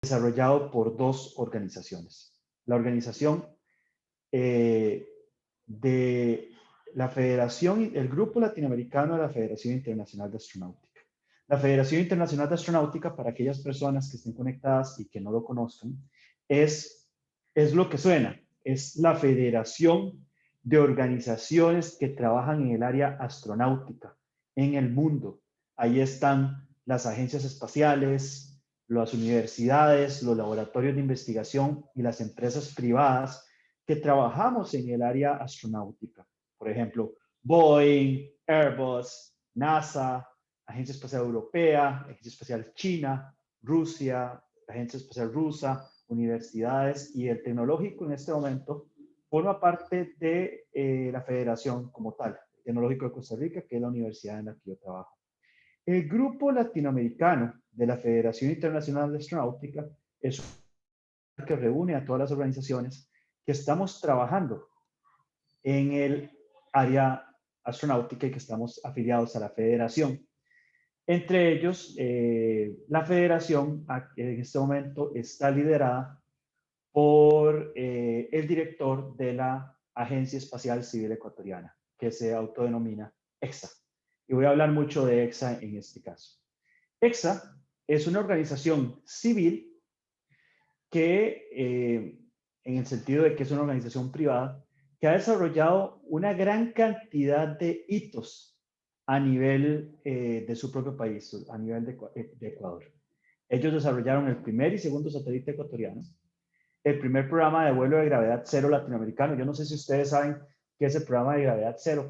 desarrollado por dos organizaciones. La organización de la Federación, el Grupo Latinoamericano de la Federación Internacional de Astronáutica. La Federación Internacional de Astronáutica, para aquellas personas que estén conectadas y que no lo conozcan, es lo que suena, es la federación de organizaciones que trabajan en el área astronáutica en el mundo. Ahí están las agencias espaciales, las universidades, los laboratorios de investigación y las empresas privadas que trabajamos en el área astronáutica. Por ejemplo, Boeing, Airbus, NASA, Agencia Espacial Europea, Agencia Espacial China, Rusia, Agencia Espacial Rusa, universidades y el tecnológico en este momento forma parte de la federación como tal, el Tecnológico de Costa Rica, que es la universidad en la que yo trabajo. El Grupo Latinoamericano de la Federación Internacional de Astronáutica es un que reúne a todas las organizaciones que estamos trabajando en el área astronáutica y que estamos afiliados a la federación. Entre ellos, la federación en este momento está liderada por el director de la Agencia Espacial Civil Ecuatoriana, que se autodenomina EXA. Y voy a hablar mucho de EXA en este caso. EXA es una organización civil que, en el sentido de que es una organización privada, que ha desarrollado una gran cantidad de hitos a nivel de su propio país, a nivel de Ecuador. Ellos desarrollaron el primer y segundo satélite ecuatoriano, el primer programa de vuelo de gravedad cero latinoamericano. Yo no sé si ustedes saben qué es el programa de gravedad cero.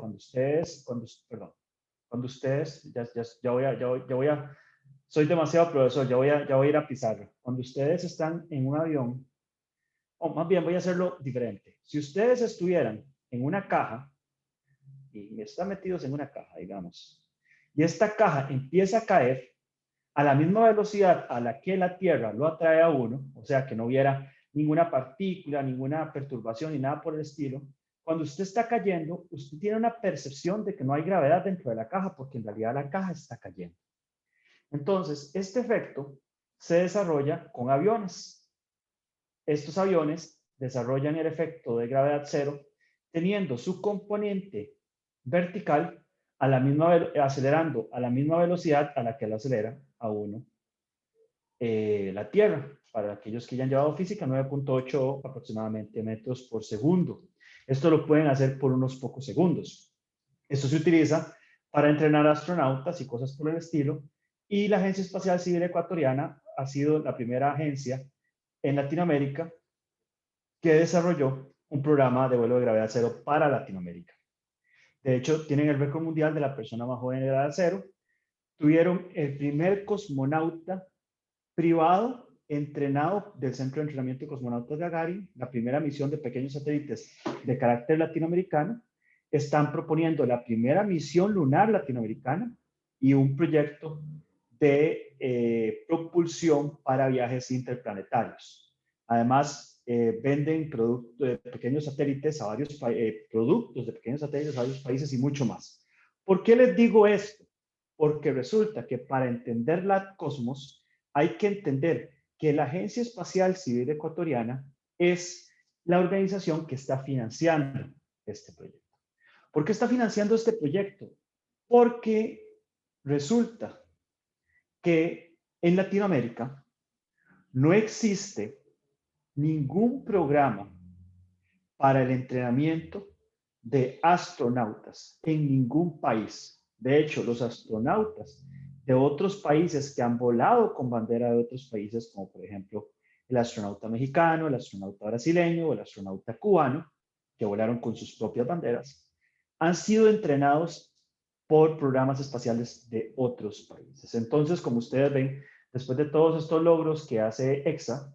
Soy demasiado profesor, ya voy a ir a pizarra. Cuando ustedes están en un avión, o más bien voy a hacerlo diferente. Si ustedes estuvieran en una caja, y están metidos en una caja, digamos, y esta caja empieza a caer a la misma velocidad a la que la Tierra lo atrae a uno, o sea, que no hubiera ninguna partícula, ninguna perturbación ni nada por el estilo, cuando usted está cayendo, usted tiene una percepción de que no hay gravedad dentro de la caja, porque en realidad la caja está cayendo. Entonces, este efecto se desarrolla con aviones. Estos aviones desarrollan el efecto de gravedad cero teniendo su componente vertical acelerando a la misma velocidad a la que lo acelera a uno la Tierra. Para aquellos que ya han llevado física, 9.8 aproximadamente metros por segundo. Esto lo pueden hacer por unos pocos segundos. Esto se utiliza para entrenar astronautas y cosas por el estilo. Y la Agencia Espacial Civil Ecuatoriana ha sido la primera agencia en Latinoamérica que desarrolló un programa de vuelo de gravedad cero para Latinoamérica. De hecho, tienen el récord mundial de la persona más joven de gravedad cero. Tuvieron el primer cosmonauta privado entrenado del Centro de Entrenamiento de Cosmonautas Gagarin, la primera misión de pequeños satélites de carácter latinoamericano. Están proponiendo la primera misión lunar latinoamericana y un proyecto de propulsión para viajes interplanetarios. Además, venden pequeños satélites a varios productos de pequeños satélites a varios países y mucho más. ¿Por qué les digo esto? Porque resulta que para entender la cosmos hay que entender que la Agencia Espacial Civil Ecuatoriana es la organización que está financiando este proyecto. ¿Por qué está financiando este proyecto? Porque resulta que en Latinoamérica no existe ningún programa para el entrenamiento de astronautas en ningún país. De hecho, los astronautas de otros países que han volado con bandera de otros países, como por ejemplo el astronauta mexicano, el astronauta brasileño o el astronauta cubano, que volaron con sus propias banderas, han sido entrenados por programas espaciales de otros países. Entonces, como ustedes ven, después de todos estos logros que hace EXA,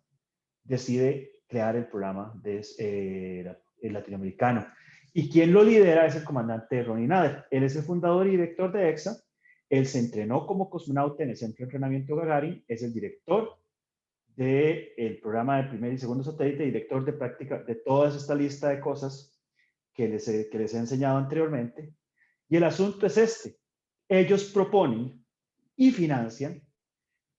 decide crear el programa el latinoamericano. Y quien lo lidera es el comandante Ronnie Nader. Él es el fundador y director de EXA. Él se entrenó como cosmonauta en el Centro de Entrenamiento Gagarin, es el director del programa de primer y segundo satélite, director de práctica de toda esta lista de cosas que les he enseñado anteriormente. Y el asunto es este. Ellos proponen y financian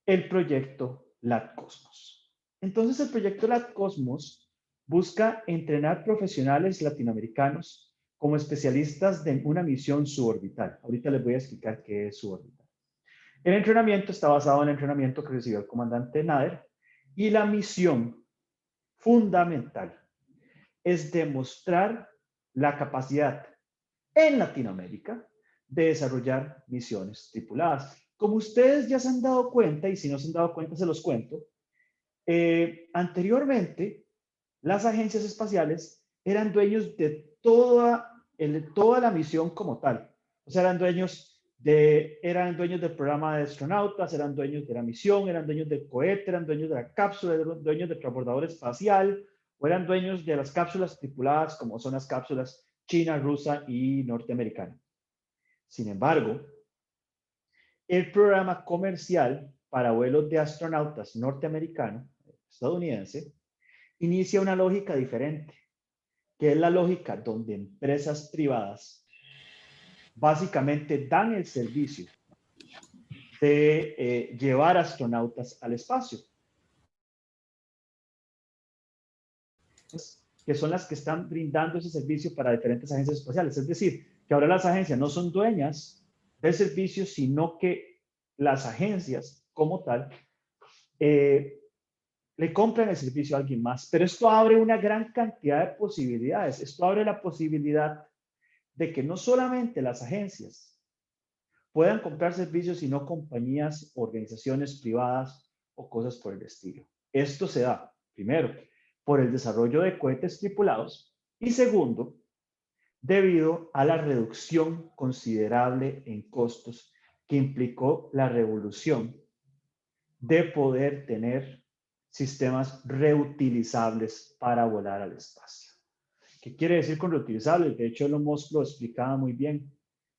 el proyecto LATCOSMOS. Entonces, el proyecto LATCOSMOS busca entrenar profesionales latinoamericanos como especialistas de una misión suborbital. Ahorita les voy a explicar qué es suborbital. El entrenamiento está basado en el entrenamiento que recibió el comandante Nader y la misión fundamental es demostrar la capacidad en Latinoamérica de desarrollar misiones tripuladas. Como ustedes ya se han dado cuenta, y si no se han dado cuenta se los cuento, anteriormente las agencias espaciales eran dueños de toda la misión como tal. O sea, eran dueños del programa de astronautas, eran dueños de la misión, eran dueños del cohete, eran dueños de la cápsula, eran dueños del transbordador espacial, o eran dueños de las cápsulas tripuladas, como son las cápsulas china, rusa y norteamericana. Sin embargo, el programa comercial para vuelos de astronautas norteamericano, estadounidense, inicia una lógica diferente, que es la lógica donde empresas privadas básicamente dan el servicio de llevar astronautas al espacio, que son las que están brindando ese servicio para diferentes agencias espaciales. Es decir, que ahora las agencias no son dueñas del servicio, sino que las agencias como tal le compran el servicio a alguien más. Pero esto abre una gran cantidad de posibilidades. Esto abre la posibilidad de que no solamente las agencias puedan comprar servicios, sino compañías, organizaciones privadas o cosas por el estilo. Esto se da, primero, por el desarrollo de cohetes tripulados y segundo, debido a la reducción considerable en costos que implicó la revolución de poder tener sistemas reutilizables para volar al espacio. ¿Qué quiere decir con reutilizables? De hecho, Elon Musk lo explicaba muy bien.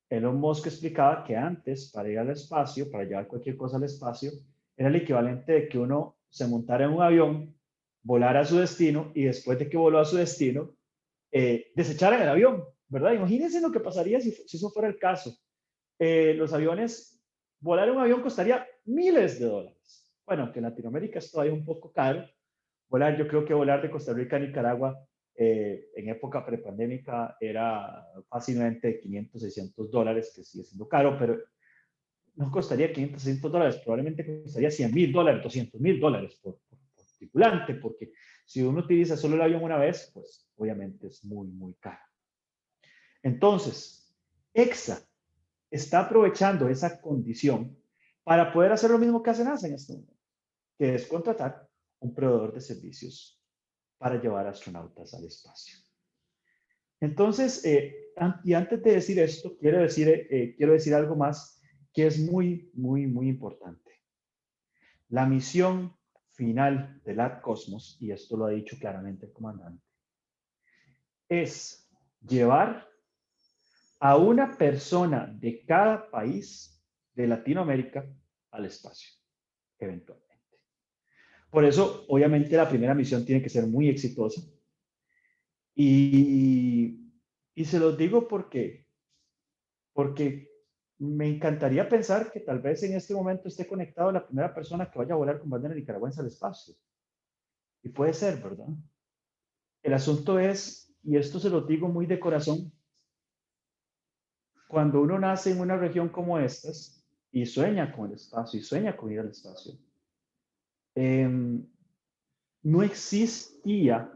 Elon Musk explicaba que antes, para ir al espacio, para llevar cualquier cosa al espacio, era el equivalente de que uno se montara en un avión, volara a su destino y después de que voló a su destino, desechara el avión, ¿verdad? Imagínense lo que pasaría si eso fuera el caso. Los aviones, volar un avión costaría miles de dólares. Bueno, que en Latinoamérica es todavía un poco caro. Yo creo que volar de Costa Rica a Nicaragua en época prepandémica era fácilmente 500, 600 dólares, que sigue siendo caro, pero no costaría 500, 600 dólares, probablemente costaría 100,000 dólares, 200,000 dólares por tripulante, porque si uno utiliza solo el avión una vez, pues obviamente es muy, muy caro. Entonces, EXA está aprovechando esa condición para poder hacer lo mismo que hace NASA en este momento, que es contratar un proveedor de servicios para llevar astronautas al espacio. Entonces, y antes de decir esto, quiero decir algo más que es muy, muy, muy importante. La misión final del LATCOSMOS, y esto lo ha dicho claramente el comandante, es llevar a una persona de cada país de Latinoamérica al espacio, eventualmente. Por eso, obviamente, la primera misión tiene que ser muy exitosa. Y se los digo porque me encantaría pensar que tal vez en este momento esté conectado la primera persona que vaya a volar con bandera nicaragüense al espacio. Y puede ser, ¿verdad? El asunto es, y esto se lo digo muy de corazón, cuando uno nace en una región como estas y sueña con el espacio y sueña con ir al espacio, no existía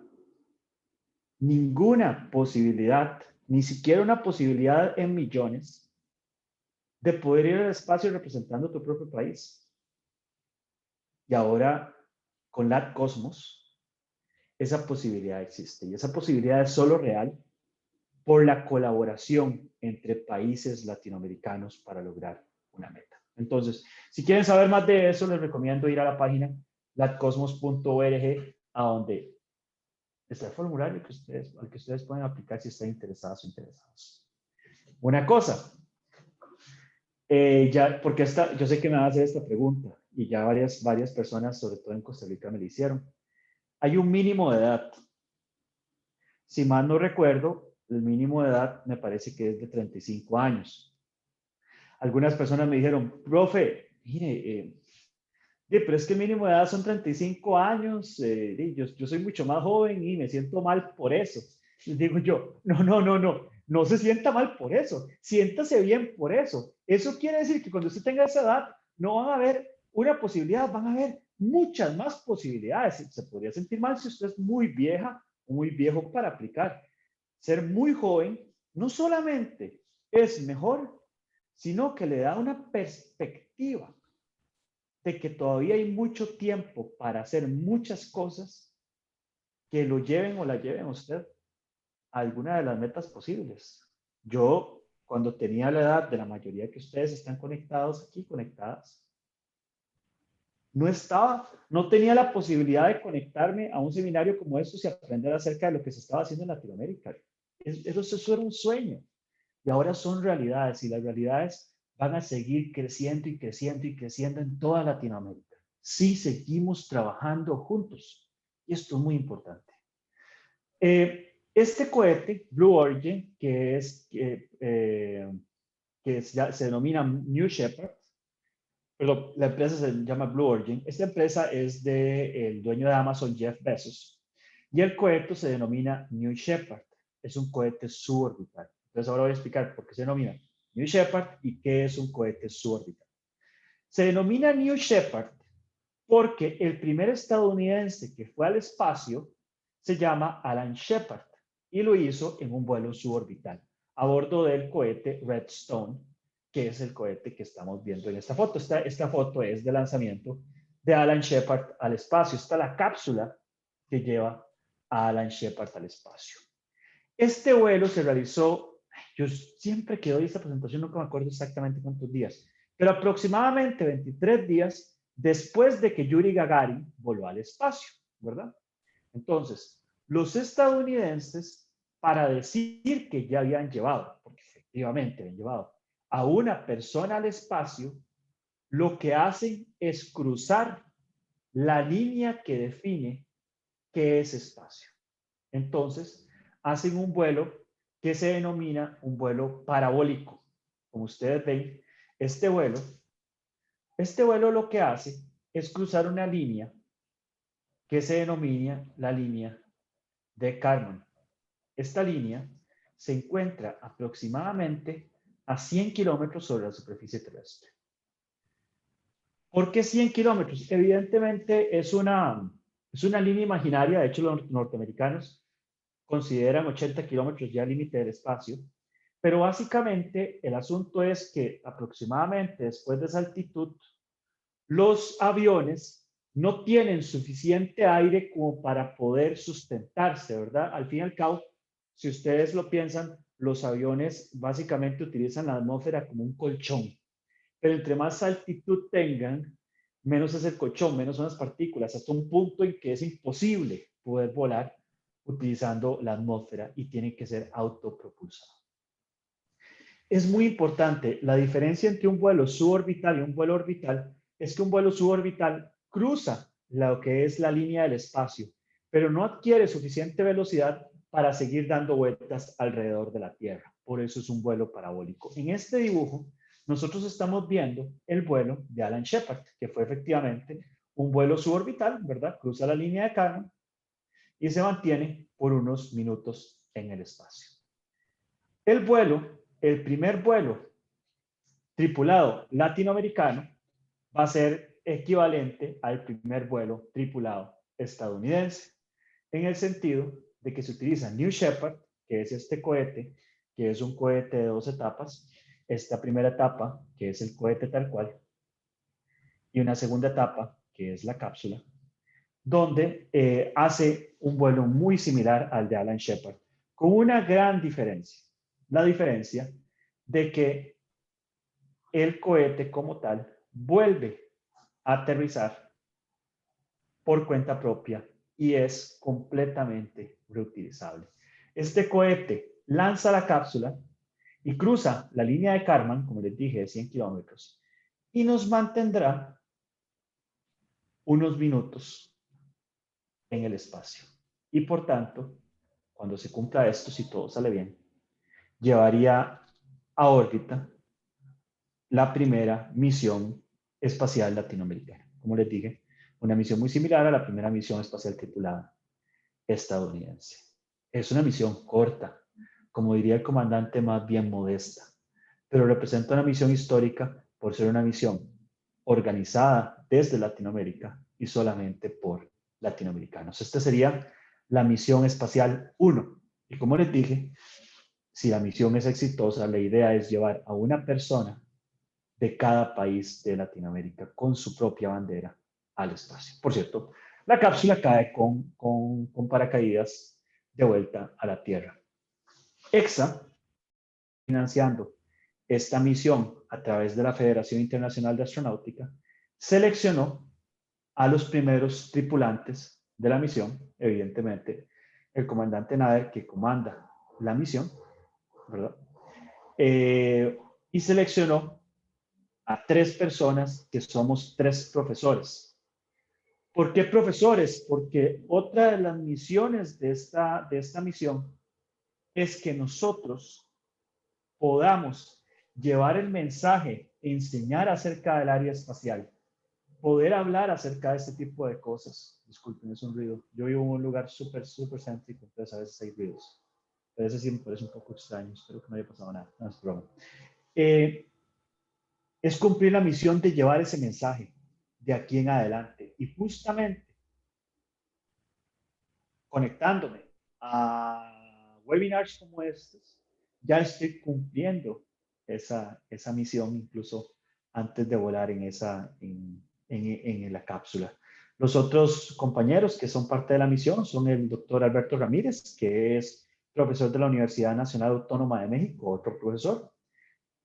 ninguna posibilidad, ni siquiera una posibilidad en millones, de poder ir al espacio representando tu propio país. Y ahora, con LATCOSMOS, esa posibilidad existe. Y esa posibilidad es solo real por la colaboración entre países latinoamericanos para lograr una meta. Entonces, si quieren saber más de eso, les recomiendo ir a la página latcosmos.org, a donde está el formulario al que ustedes pueden aplicar si están interesados o interesados. Una cosa, porque yo sé que me van a hacer esta pregunta y ya varias personas, sobre todo en Costa Rica, me la hicieron. Hay un mínimo de edad. Si mal no recuerdo, el mínimo de edad me parece que es de 35 años. Algunas personas me dijeron, profe, mire, Pero es que el mínimo de edad son 35 años, yo soy mucho más joven y me siento mal por eso. Les digo yo, no se sienta mal por eso, siéntase bien por eso. Eso quiere decir que cuando usted tenga esa edad, no van a haber una posibilidad, van a haber muchas más posibilidades. Se podría sentir mal si usted es muy vieja o muy viejo para aplicar. Ser muy joven no solamente es mejor, sino que le da una perspectiva de que todavía hay mucho tiempo para hacer muchas cosas que lo lleven o la lleven a usted a alguna de las metas posibles. Yo, cuando tenía la edad de la mayoría que ustedes están conectados aquí, conectadas, no tenía la posibilidad de conectarme a un seminario como estos y aprender acerca de lo que se estaba haciendo en Latinoamérica. Eso era un sueño y ahora son realidades y las realidades van a seguir creciendo y creciendo y creciendo en toda Latinoamérica. Sí, seguimos trabajando juntos y esto es muy importante. Este cohete, Blue Origin, se denomina New Shepard, pero la empresa se llama Blue Origin. Esta empresa es del dueño de Amazon, Jeff Bezos, y el cohete se denomina New Shepard. Es un cohete suborbital. Entonces ahora voy a explicar por qué se denomina New Shepard y qué es un cohete suborbital. Se denomina New Shepard porque el primer estadounidense que fue al espacio se llama Alan Shepard y lo hizo en un vuelo suborbital a bordo del cohete Redstone, que es el cohete que estamos viendo en esta foto. Esta foto es de lanzamiento de Alan Shepard al espacio. Esta es la cápsula que lleva a Alan Shepard al espacio. Este vuelo se realizó, yo siempre que doy esta presentación nunca me acuerdo exactamente cuántos días, pero aproximadamente 23 días después de que Yuri Gagarin voló al espacio, ¿verdad? Entonces, los estadounidenses, para decir que ya habían llevado, porque efectivamente habían llevado a una persona al espacio, lo que hacen es cruzar la línea que define qué es espacio. Entonces, hacen un vuelo que se denomina un vuelo parabólico. Como ustedes ven, este vuelo lo que hace es cruzar una línea que se denomina la línea de Kármán. Esta línea se encuentra aproximadamente a 100 kilómetros sobre la superficie terrestre. ¿Por qué 100 kilómetros? Evidentemente es una línea imaginaria. De hecho, los norteamericanos consideran 80 kilómetros ya el límite del espacio, pero básicamente el asunto es que aproximadamente después de esa altitud, los aviones no tienen suficiente aire como para poder sustentarse, ¿verdad? Al fin y al cabo, si ustedes lo piensan, los aviones básicamente utilizan la atmósfera como un colchón, pero entre más altitud tengan, menos es el colchón, menos son las partículas, hasta un punto en que es imposible poder volar utilizando la atmósfera y tiene que ser autopropulsado. Es muy importante, la diferencia entre un vuelo suborbital y un vuelo orbital es que un vuelo suborbital cruza lo que es la línea del espacio, pero no adquiere suficiente velocidad para seguir dando vueltas alrededor de la Tierra. Por eso es un vuelo parabólico. En este dibujo, nosotros estamos viendo el vuelo de Alan Shepard, que fue efectivamente un vuelo suborbital, ¿verdad? Cruza la línea de Kármán y se mantiene por unos minutos en el espacio. El primer vuelo tripulado latinoamericano va a ser equivalente al primer vuelo tripulado estadounidense, en el sentido de que se utiliza New Shepard, que es este cohete, que es un cohete de 2 etapas, esta primera etapa, que es el cohete tal cual, y una segunda etapa, que es la cápsula, donde hace un vuelo muy similar al de Alan Shepard, con una gran diferencia. La diferencia de que el cohete como tal vuelve a aterrizar por cuenta propia y es completamente reutilizable. Este cohete lanza la cápsula y cruza la línea de Kármán, como les dije, de 100 kilómetros, y nos mantendrá unos minutos en el espacio. Y por tanto, cuando se cumpla esto, si todo sale bien, llevaría a órbita la primera misión espacial latinoamericana. como les dije, una misión muy similar a la primera misión espacial tripulada estadounidense. Es una misión corta, como diría el comandante, más bien modesta, pero representa una misión histórica por ser una misión organizada desde Latinoamérica y solamente por latinoamericanos. Esta sería la misión espacial 1. Y como les dije, si la misión es exitosa, la idea es llevar a una persona de cada país de Latinoamérica con su propia bandera al espacio. Por cierto, la cápsula cae con paracaídas de vuelta a la Tierra. EXA, financiando esta misión a través de la Federación Internacional de Astronáutica, seleccionó a los primeros tripulantes de la misión, evidentemente, el comandante Nader, que comanda la misión, ¿verdad? Y seleccionó a 3 personas que somos 3 profesores. ¿Por qué profesores? Porque otra de las misiones de esta misión es que nosotros podamos llevar el mensaje, enseñar acerca del área espacial, poder hablar acerca de este tipo de cosas. Disculpen, es un ruido. Yo vivo en un lugar súper céntrico, entonces a veces hay ruidos. Pero ese sí me parece un poco extraño. Espero que no haya pasado nada. No es broma. Es cumplir la misión de llevar ese mensaje de aquí en adelante. Y justamente conectándome a webinars como estos, ya estoy cumpliendo esa misión incluso antes de volar en la cápsula. Los otros compañeros que son parte de la misión son el doctor Alberto Ramírez, que es profesor de la Universidad Nacional Autónoma de México, otro profesor,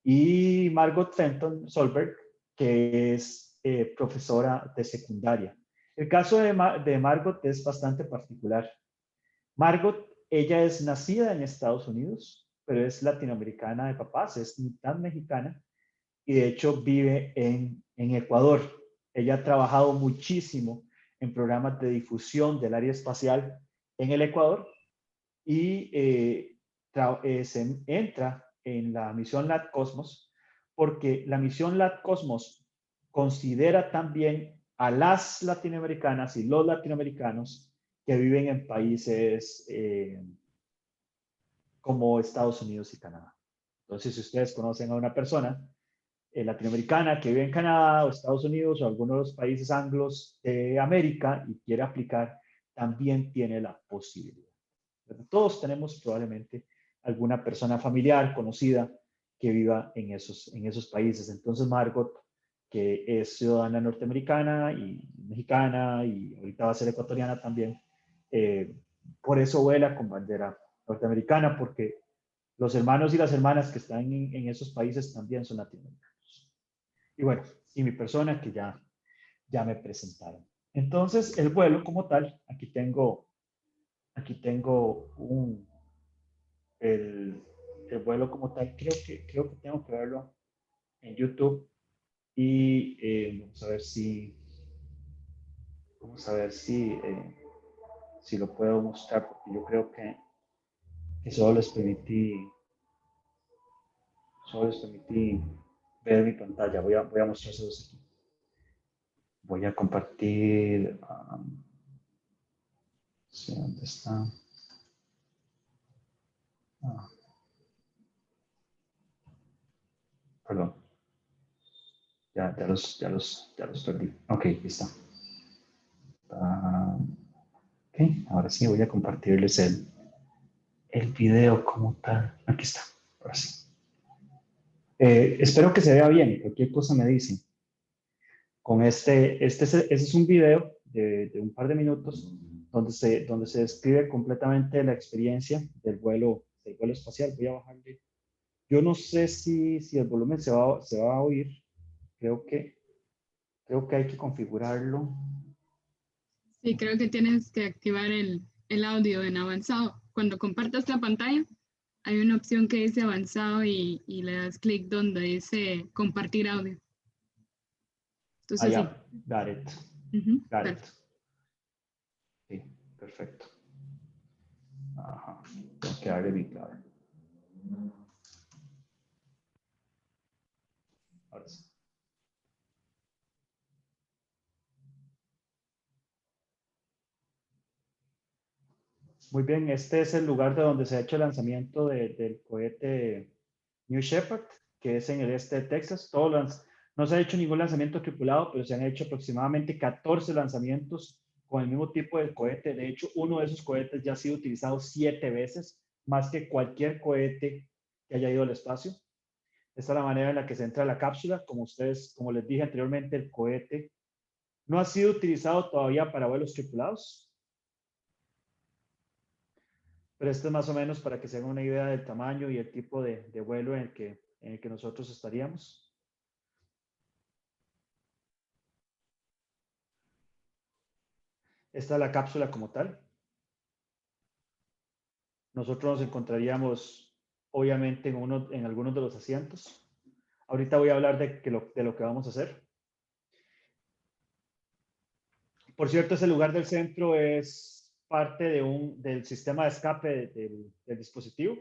y Margot Fenton Solberg, que es profesora de secundaria. El caso de Margot es bastante particular. Margot, ella es nacida en Estados Unidos, pero es latinoamericana de papás, es mitad mexicana y de hecho vive en Ecuador. Ella ha trabajado muchísimo en programas de difusión del área espacial en el Ecuador y se entra en la misión LATCOSMOS porque la misión LATCOSMOS considera también a las latinoamericanas y los latinoamericanos que viven en países como Estados Unidos y Canadá. Entonces, si ustedes conocen a una persona latinoamericana que vive en Canadá o Estados Unidos o alguno de los países anglos de América y quiere aplicar, también tiene la posibilidad. Todos tenemos probablemente alguna persona familiar, conocida, que viva en esos países. Entonces, Margot, que es ciudadana norteamericana y mexicana y ahorita va a ser ecuatoriana también, por eso vuela con bandera norteamericana, porque los hermanos y las hermanas que están en esos países también son latinoamericanos. Y bueno, y mi persona que ya me presentaron. Entonces, el vuelo como tal, aquí tengo el, el vuelo como tal, creo que tengo que verlo en YouTube y vamos a ver si lo puedo mostrar, porque yo creo que solo les permití ver mi pantalla. Voy a mostrárselos aquí. Voy a compartir, sí, ¿dónde está? Ah, perdón, ya los perdí. Ok, aquí está. Ok, ahora sí voy a compartirles el video como tal. Aquí está, ahora sí. Espero que se vea bien, cualquier cosa me dicen. Con ese es un video de un par de minutos donde se describe completamente la experiencia del vuelo espacial. Voy a bajarle. Yo no sé si el volumen se va a oír. Creo que, creo que hay que configurarlo. Sí, creo que tienes que activar el audio en avanzado. Cuando compartas la pantalla, hay una opción que dice avanzado y le das clic donde dice compartir audio. Ah, Entonces sí. ya, got it. Got it. Sí, perfecto. Ajá, tengo que darle bien claro. Ahora sí. Muy bien, este es el lugar de donde se ha hecho el lanzamiento del cohete New Shepard, que es en el este de Texas. No se ha hecho ningún lanzamiento tripulado, pero se han hecho aproximadamente 14 lanzamientos con el mismo tipo de cohete. De hecho, uno de esos cohetes ya ha sido utilizado 7 veces, más que cualquier cohete que haya ido al espacio. Esta es la manera en la que se entra la cápsula. Como les dije anteriormente, el cohete no ha sido utilizado todavía para vuelos tripulados, pero esto es más o menos para que se hagan una idea del tamaño y el tipo de vuelo en el que nosotros estaríamos. Esta es la cápsula como tal. Nosotros nos encontraríamos, obviamente, en algunos de los asientos. Ahorita voy a hablar de lo que vamos a hacer. Por cierto, ese lugar del centro es parte del sistema de escape del dispositivo.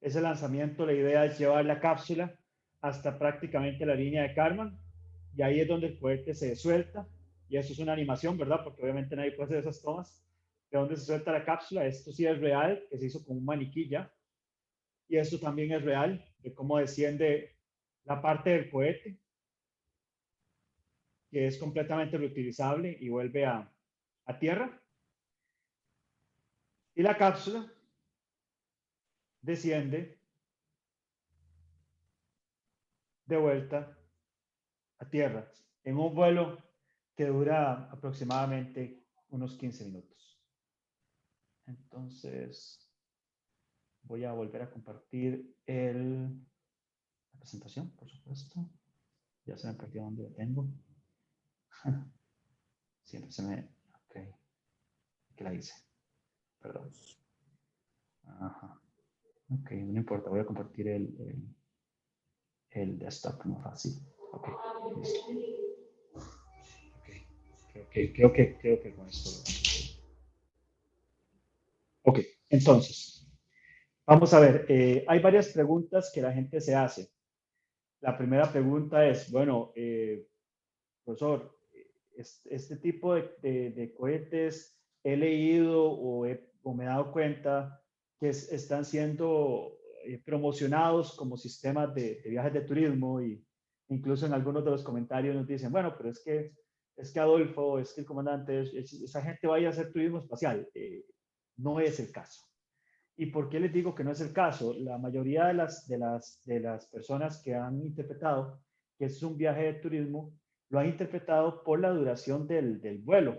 Ese lanzamiento, la idea es llevar la cápsula hasta prácticamente la línea de Kármán, y ahí es donde el cohete se suelta, y eso es una animación, ¿verdad? Porque obviamente nadie puede hacer esas tomas, de donde se suelta la cápsula. Esto sí es real, que se hizo con un maniquí ya, y esto también es real, de cómo desciende la parte del cohete, que es completamente reutilizable y vuelve a tierra, y la cápsula desciende de vuelta a tierra en un vuelo que dura aproximadamente unos 15 minutos. Entonces, voy a volver a compartir la presentación, por supuesto. Ya se me perdió dónde lo tengo. Siempre se me... Ok. ¿Qué la hice? Perdón. Ajá. Ok, no importa. Voy a compartir el desktop más fácil. Ok, listo. Ok, creo que con esto. Ok, entonces, vamos a ver. Hay varias preguntas que la gente se hace. La primera pregunta es, bueno, profesor, este tipo de cohetes he leído o me he dado cuenta que están siendo promocionados como sistemas de viajes de turismo, y incluso en algunos de los comentarios nos dicen, bueno, pero es que Adolfo, es que el comandante, esa gente vaya a hacer turismo espacial. No es el caso. ¿Y por qué les digo que no es el caso? La mayoría de las personas que han interpretado que es un viaje de turismo, lo han interpretado por la duración del vuelo,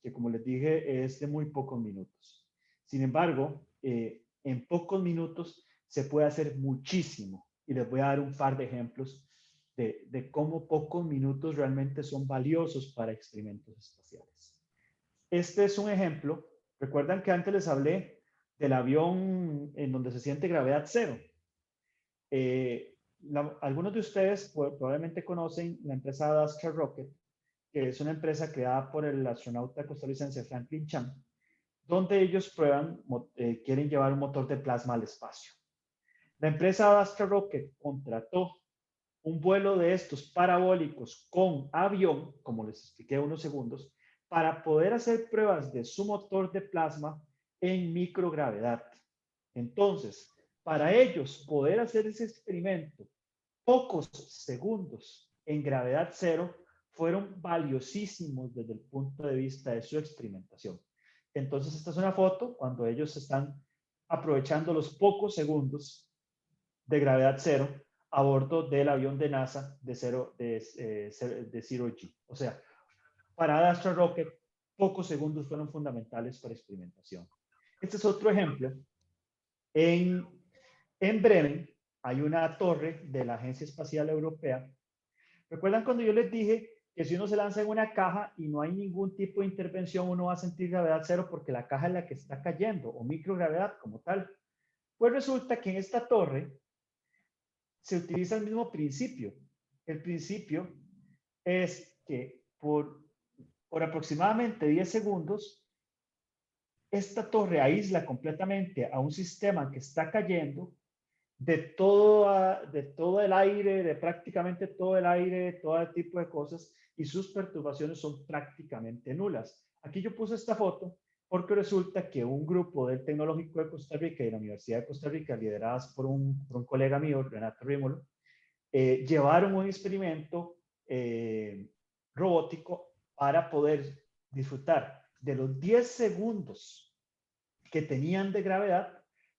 que como les dije es de muy pocos minutos. Sin embargo, en pocos minutos se puede hacer muchísimo. Y les voy a dar un par de ejemplos de cómo pocos minutos realmente son valiosos para experimentos espaciales. Este es un ejemplo. Recuerdan que antes les hablé del avión en donde se siente gravedad cero. Algunos de ustedes probablemente conocen la empresa Dastra Rocket, que es una empresa creada por el astronauta costarricense Franklin Chang, donde ellos quieren llevar un motor de plasma al espacio. La empresa Dastra Rocket contrató un vuelo de estos parabólicos con avión, como les expliqué unos segundos, para poder hacer pruebas de su motor de plasma en microgravedad. Entonces, para ellos poder hacer ese experimento pocos segundos en gravedad cero fueron valiosísimos desde el punto de vista de su experimentación. Entonces, esta es una foto cuando ellos están aprovechando los pocos segundos de gravedad cero a bordo del avión de NASA de Zero G. O sea, para Astra Rocket, pocos segundos fueron fundamentales para experimentación. Este es otro ejemplo. En Bremen hay una torre de la Agencia Espacial Europea. ¿Recuerdan cuando yo les dije que si uno se lanza en una caja y no hay ningún tipo de intervención, uno va a sentir gravedad cero porque la caja es la que está cayendo, o microgravedad como tal? Pues resulta que en esta torre se utiliza el mismo principio. El principio es que por aproximadamente 10 segundos, esta torre aísla completamente a un sistema que está cayendo de todo el aire, de prácticamente todo el aire, todo tipo de cosas, y sus perturbaciones son prácticamente nulas. Aquí yo puse esta foto porque resulta que un grupo del Tecnológico de Costa Rica y la Universidad de Costa Rica, lideradas por un colega mío, Renato Rímolo, llevaron un experimento robótico para poder disfrutar de los 10 segundos que tenían de gravedad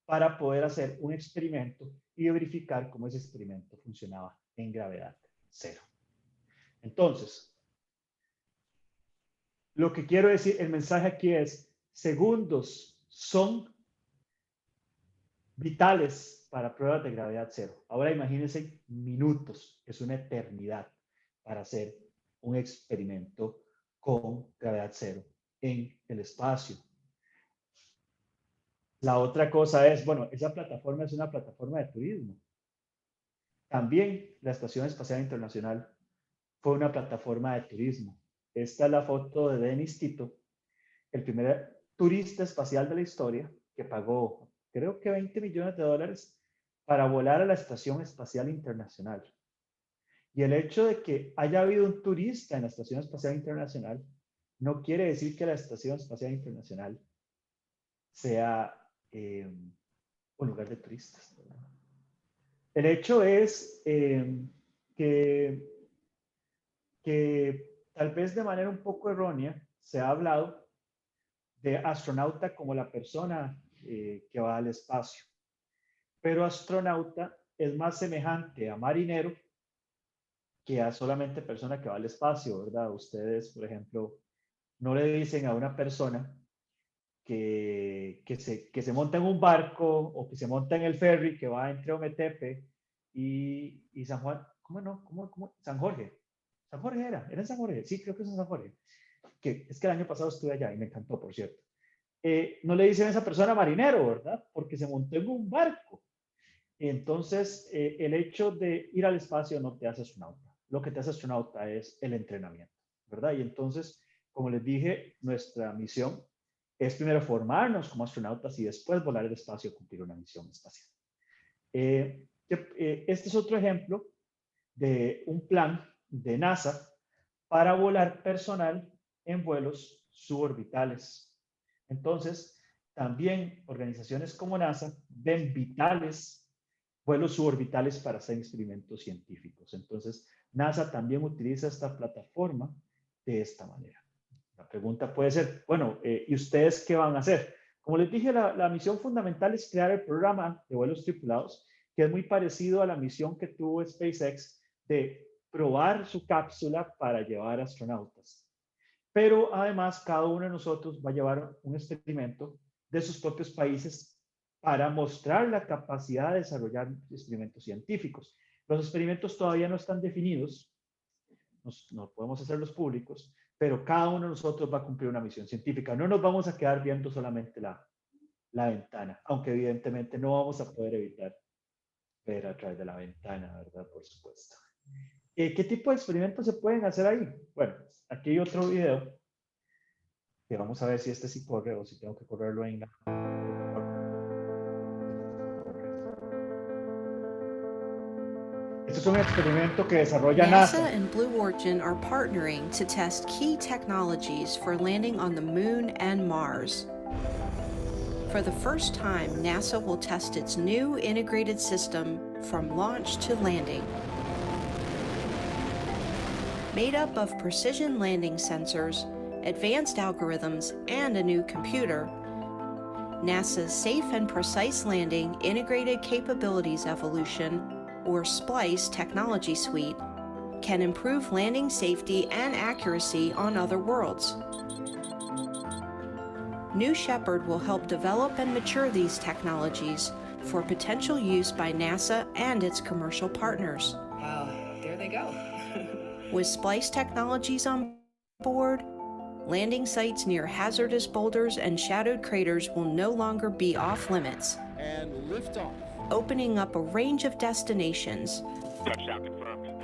para poder hacer un experimento y verificar cómo ese experimento funcionaba en gravedad cero. Entonces, lo que quiero decir, el mensaje aquí es, segundos son vitales para pruebas de gravedad cero. Ahora imagínense minutos, es una eternidad para hacer un experimento con gravedad cero en el espacio. La otra cosa es, bueno, esa plataforma es una plataforma de turismo. También la Estación Espacial Internacional fue una plataforma de turismo. Esta es la foto de Dennis Tito, el primer turista espacial de la historia, que pagó, creo que $20 millones para volar a la Estación Espacial Internacional. Y el hecho de que haya habido un turista en la Estación Espacial Internacional no quiere decir que la Estación Espacial Internacional sea un lugar de turistas, ¿verdad? El hecho es que tal vez de manera un poco errónea se ha hablado de astronauta como la persona que va al espacio. Pero astronauta es más semejante a marinero que a solamente persona que va al espacio, ¿verdad? Ustedes, por ejemplo, no le dicen a una persona que se monta en un barco o que se monta en el ferry que va entre Ometepe y San Juan, ¿cómo no? ¿Cómo? San Jorge. San Jorge era en San Jorge, sí, creo que es en San Jorge. Que es que el año pasado estuve allá y me encantó, por cierto. No le dicen a esa persona marinero, ¿verdad? Porque se montó en un barco. Entonces, el hecho de ir al espacio no te hace astronauta. Lo que te hace astronauta es el entrenamiento, ¿verdad? Y entonces, como les dije, nuestra misión es primero formarnos como astronautas y después volar al espacio, cumplir una misión espacial. Este es otro ejemplo de un plan de NASA para volar personal en vuelos suborbitales. Entonces, también organizaciones como NASA ven vitales vuelos suborbitales para hacer experimentos científicos. Entonces, NASA también utiliza esta plataforma de esta manera. La pregunta puede ser, bueno, ¿y ustedes qué van a hacer? Como les dije, la misión fundamental es crear el programa de vuelos tripulados, que es muy parecido a la misión que tuvo SpaceX de probar su cápsula para llevar astronautas. Pero además, cada uno de nosotros va a llevar un experimento de sus propios países para mostrar la capacidad de desarrollar experimentos científicos. Los experimentos todavía no están definidos, no podemos hacerlos públicos, pero cada uno de nosotros va a cumplir una misión científica. No nos vamos a quedar viendo solamente la ventana, aunque evidentemente no vamos a poder evitar ver a través de la ventana, ¿verdad? Por supuesto. ¿Qué tipo de experimentos se pueden hacer ahí? Bueno, aquí hay otro video que vamos a ver si este sí corre o si tengo que correrlo en la... Este es un experimento que desarrolla NASA. NASA and Blue Origin are partnering to test key technologies for landing on the Moon and Mars. For the first time, NASA will test its new integrated system from launch to landing. Made up of precision landing sensors, advanced algorithms, and a new computer, NASA's Safe and Precise Landing Integrated Capabilities Evolution, or SPLICE technology suite, can improve landing safety and accuracy on other worlds. New Shepard will help develop and mature these technologies for potential use by NASA and its commercial partners. Wow, there they go. With SPLICE technologies on board, landing sites near hazardous boulders and shadowed craters will no longer be off limits. And liftoff. Opening up a range of destinations Touchdown confirmed.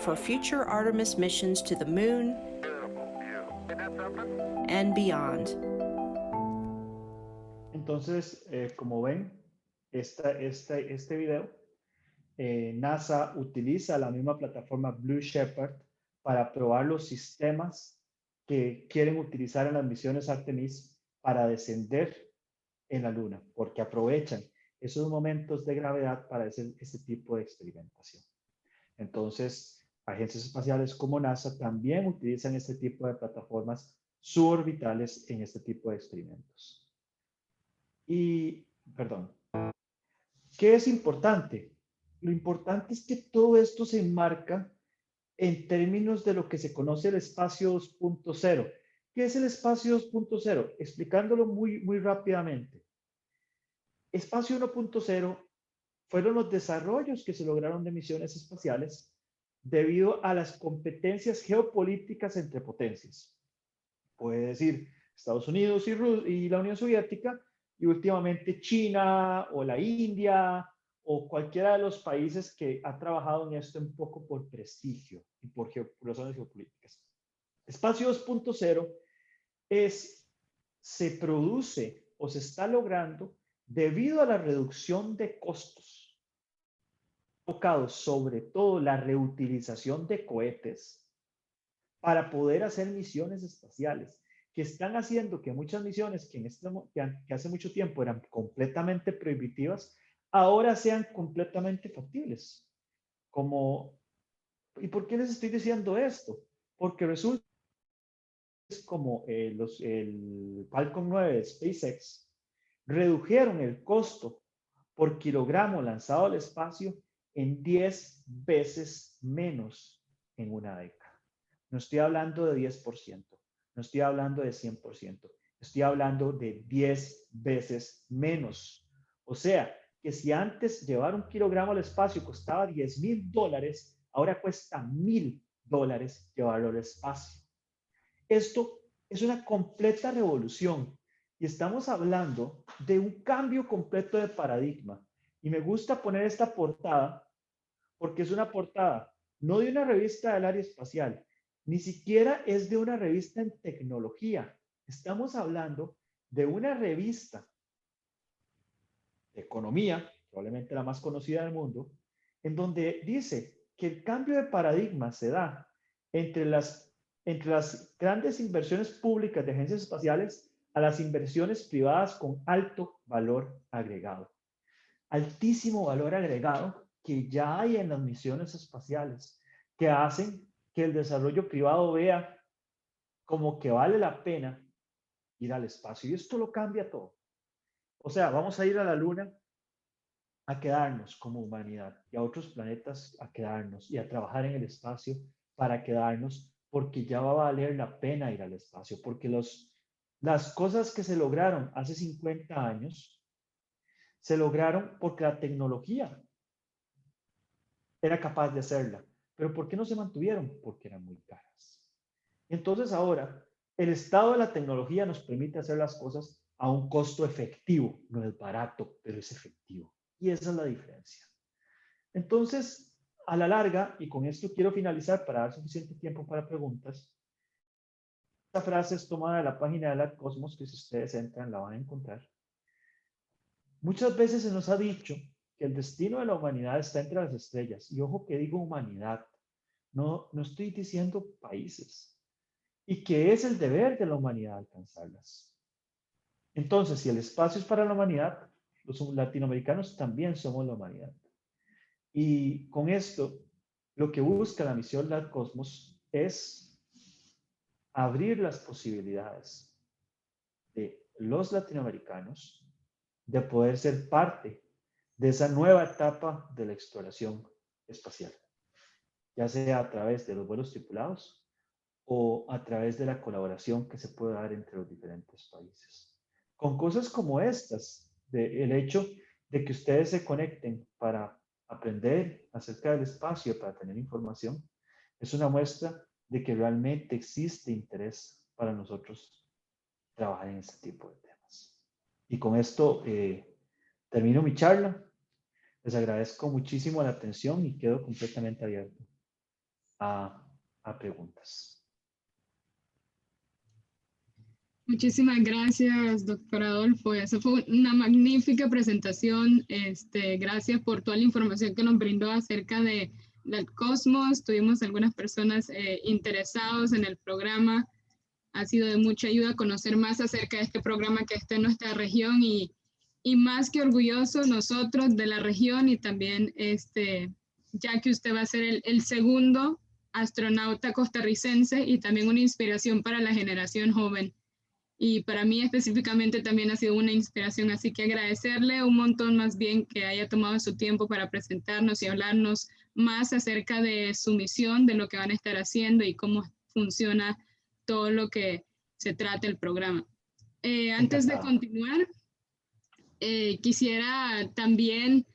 for future Artemis missions to the Moon and beyond. Entonces, como ven, este video, NASA utiliza la misma plataforma Blue Shepard para probar los sistemas que quieren utilizar en las misiones Artemis para descender en la Luna, porque aprovechan esos momentos de gravedad para hacer este tipo de experimentación. Entonces, agencias espaciales como NASA también utilizan este tipo de plataformas suborbitales en este tipo de experimentos. Y, perdón, ¿qué es importante? Lo importante es que todo esto se enmarca en términos de lo que se conoce el espacio 2.0. ¿Qué es el espacio 2.0? Explicándolo muy rápidamente. Espacio 1.0 fueron los desarrollos que se lograron de misiones espaciales debido a las competencias geopolíticas entre potencias. Puede decir Estados Unidos y la Unión Soviética, y últimamente China o la India o cualquiera de los países que ha trabajado en esto un poco por prestigio y por razones geopolíticas. Espacio 2.0 se produce o se está logrando debido a la reducción de costos, enfocado sobre todo la reutilización de cohetes para poder hacer misiones espaciales, que están haciendo que muchas misiones que hace mucho tiempo eran completamente prohibitivas, ahora sean completamente factibles. ¿Y por qué les estoy diciendo esto? Porque resulta que es como el Falcon 9 de SpaceX redujeron el costo por kilogramo lanzado al espacio en 10 veces menos en una década. No estoy hablando de 10%, no estoy hablando de 100%, estoy hablando de 10 veces menos. O sea, que si antes llevar un kilogramo al espacio costaba $10,000, ahora cuesta $1,000 llevarlo al espacio. Esto es una completa revolución y estamos hablando de un cambio completo de paradigma. Y me gusta poner esta portada porque es una portada no de una revista del área espacial, ni siquiera es de una revista en tecnología. Estamos hablando de una revista de economía, probablemente la más conocida del mundo, en donde dice que el cambio de paradigma se da entre las grandes inversiones públicas de agencias espaciales a las inversiones privadas con alto valor agregado. Altísimo valor agregado que ya hay en las misiones espaciales, que hacen que el desarrollo privado vea como que vale la pena ir al espacio. Y esto lo cambia todo. O sea, vamos a ir a la Luna a quedarnos como humanidad y a otros planetas a quedarnos y a trabajar en el espacio para quedarnos, porque ya va a valer la pena ir al espacio, porque las cosas que se lograron hace 50 años se lograron porque la tecnología era capaz de hacerla. ¿Pero por qué no se mantuvieron? Porque eran muy caras. Entonces ahora, el estado de la tecnología nos permite hacer las cosas a un costo efectivo. No es barato, pero es efectivo. Y esa es la diferencia. Entonces, a la larga, y con esto quiero finalizar para dar suficiente tiempo para preguntas, esta frase es tomada de la página de la Cosmos, que si ustedes entran la van a encontrar. Muchas veces se nos ha dicho que el destino de la humanidad está entre las estrellas. Y ojo que digo humanidad, no estoy diciendo países. Y que es el deber de la humanidad alcanzarlas. Entonces, si el espacio es para la humanidad, los latinoamericanos también somos la humanidad. Y con esto, lo que busca la misión La Cosmos es abrir las posibilidades de los latinoamericanos de poder ser parte de esa nueva etapa de la exploración espacial, ya sea a través de los vuelos tripulados o a través de la colaboración que se puede dar entre los diferentes países. Con cosas como estas, el hecho de que ustedes se conecten para aprender acerca del espacio, para tener información, es una muestra de que realmente existe interés para nosotros trabajar en este tipo de temas. Y con esto termino mi charla. Les agradezco muchísimo la atención y quedo completamente abierto a preguntas. Muchísimas gracias, doctor Adolfo. Esa fue una magnífica presentación. Gracias por toda la información que nos brindó acerca del Cosmos. Tuvimos algunas personas interesadas en el programa. Ha sido de mucha ayuda conocer más acerca de este programa que está en nuestra región y más que orgullosos nosotros de la región y también ya que usted va a ser el segundo astronauta costarricense y también una inspiración para la generación joven. Y para mí específicamente también ha sido una inspiración, así que agradecerle un montón más bien que haya tomado su tiempo para presentarnos y hablarnos más acerca de su misión, de lo que van a estar haciendo y cómo funciona todo lo que se trata el programa. Antes de Encantado. continuar, quisiera también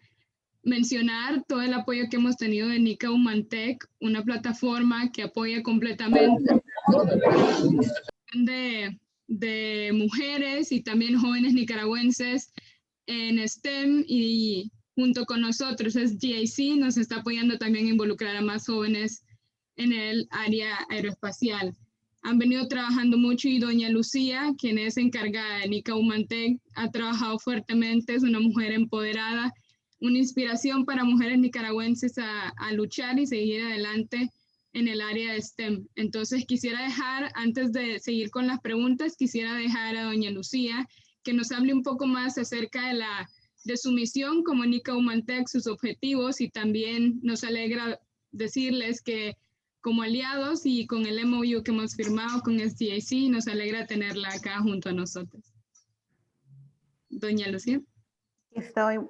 mencionar todo el apoyo que hemos tenido de Nica Humantec, una plataforma que apoya completamente de mujeres y también jóvenes nicaragüenses en STEM y junto con nosotros es GIC, nos está apoyando también a involucrar a más jóvenes en el área aeroespacial. Han venido trabajando mucho y doña Lucía, quien es encargada de Nica Humantec, ha trabajado fuertemente, es una mujer empoderada, una inspiración para mujeres nicaragüenses a luchar y seguir adelante en el área de STEM. Entonces quisiera dejar, antes de seguir con las preguntas, quisiera dejar a doña Lucía que nos hable un poco más acerca de su misión como Nica Humantec, sus objetivos y también nos alegra decirles que como aliados y con el MOU que hemos firmado con SDIC, nos alegra tenerla acá junto a nosotros. Doña Lucía.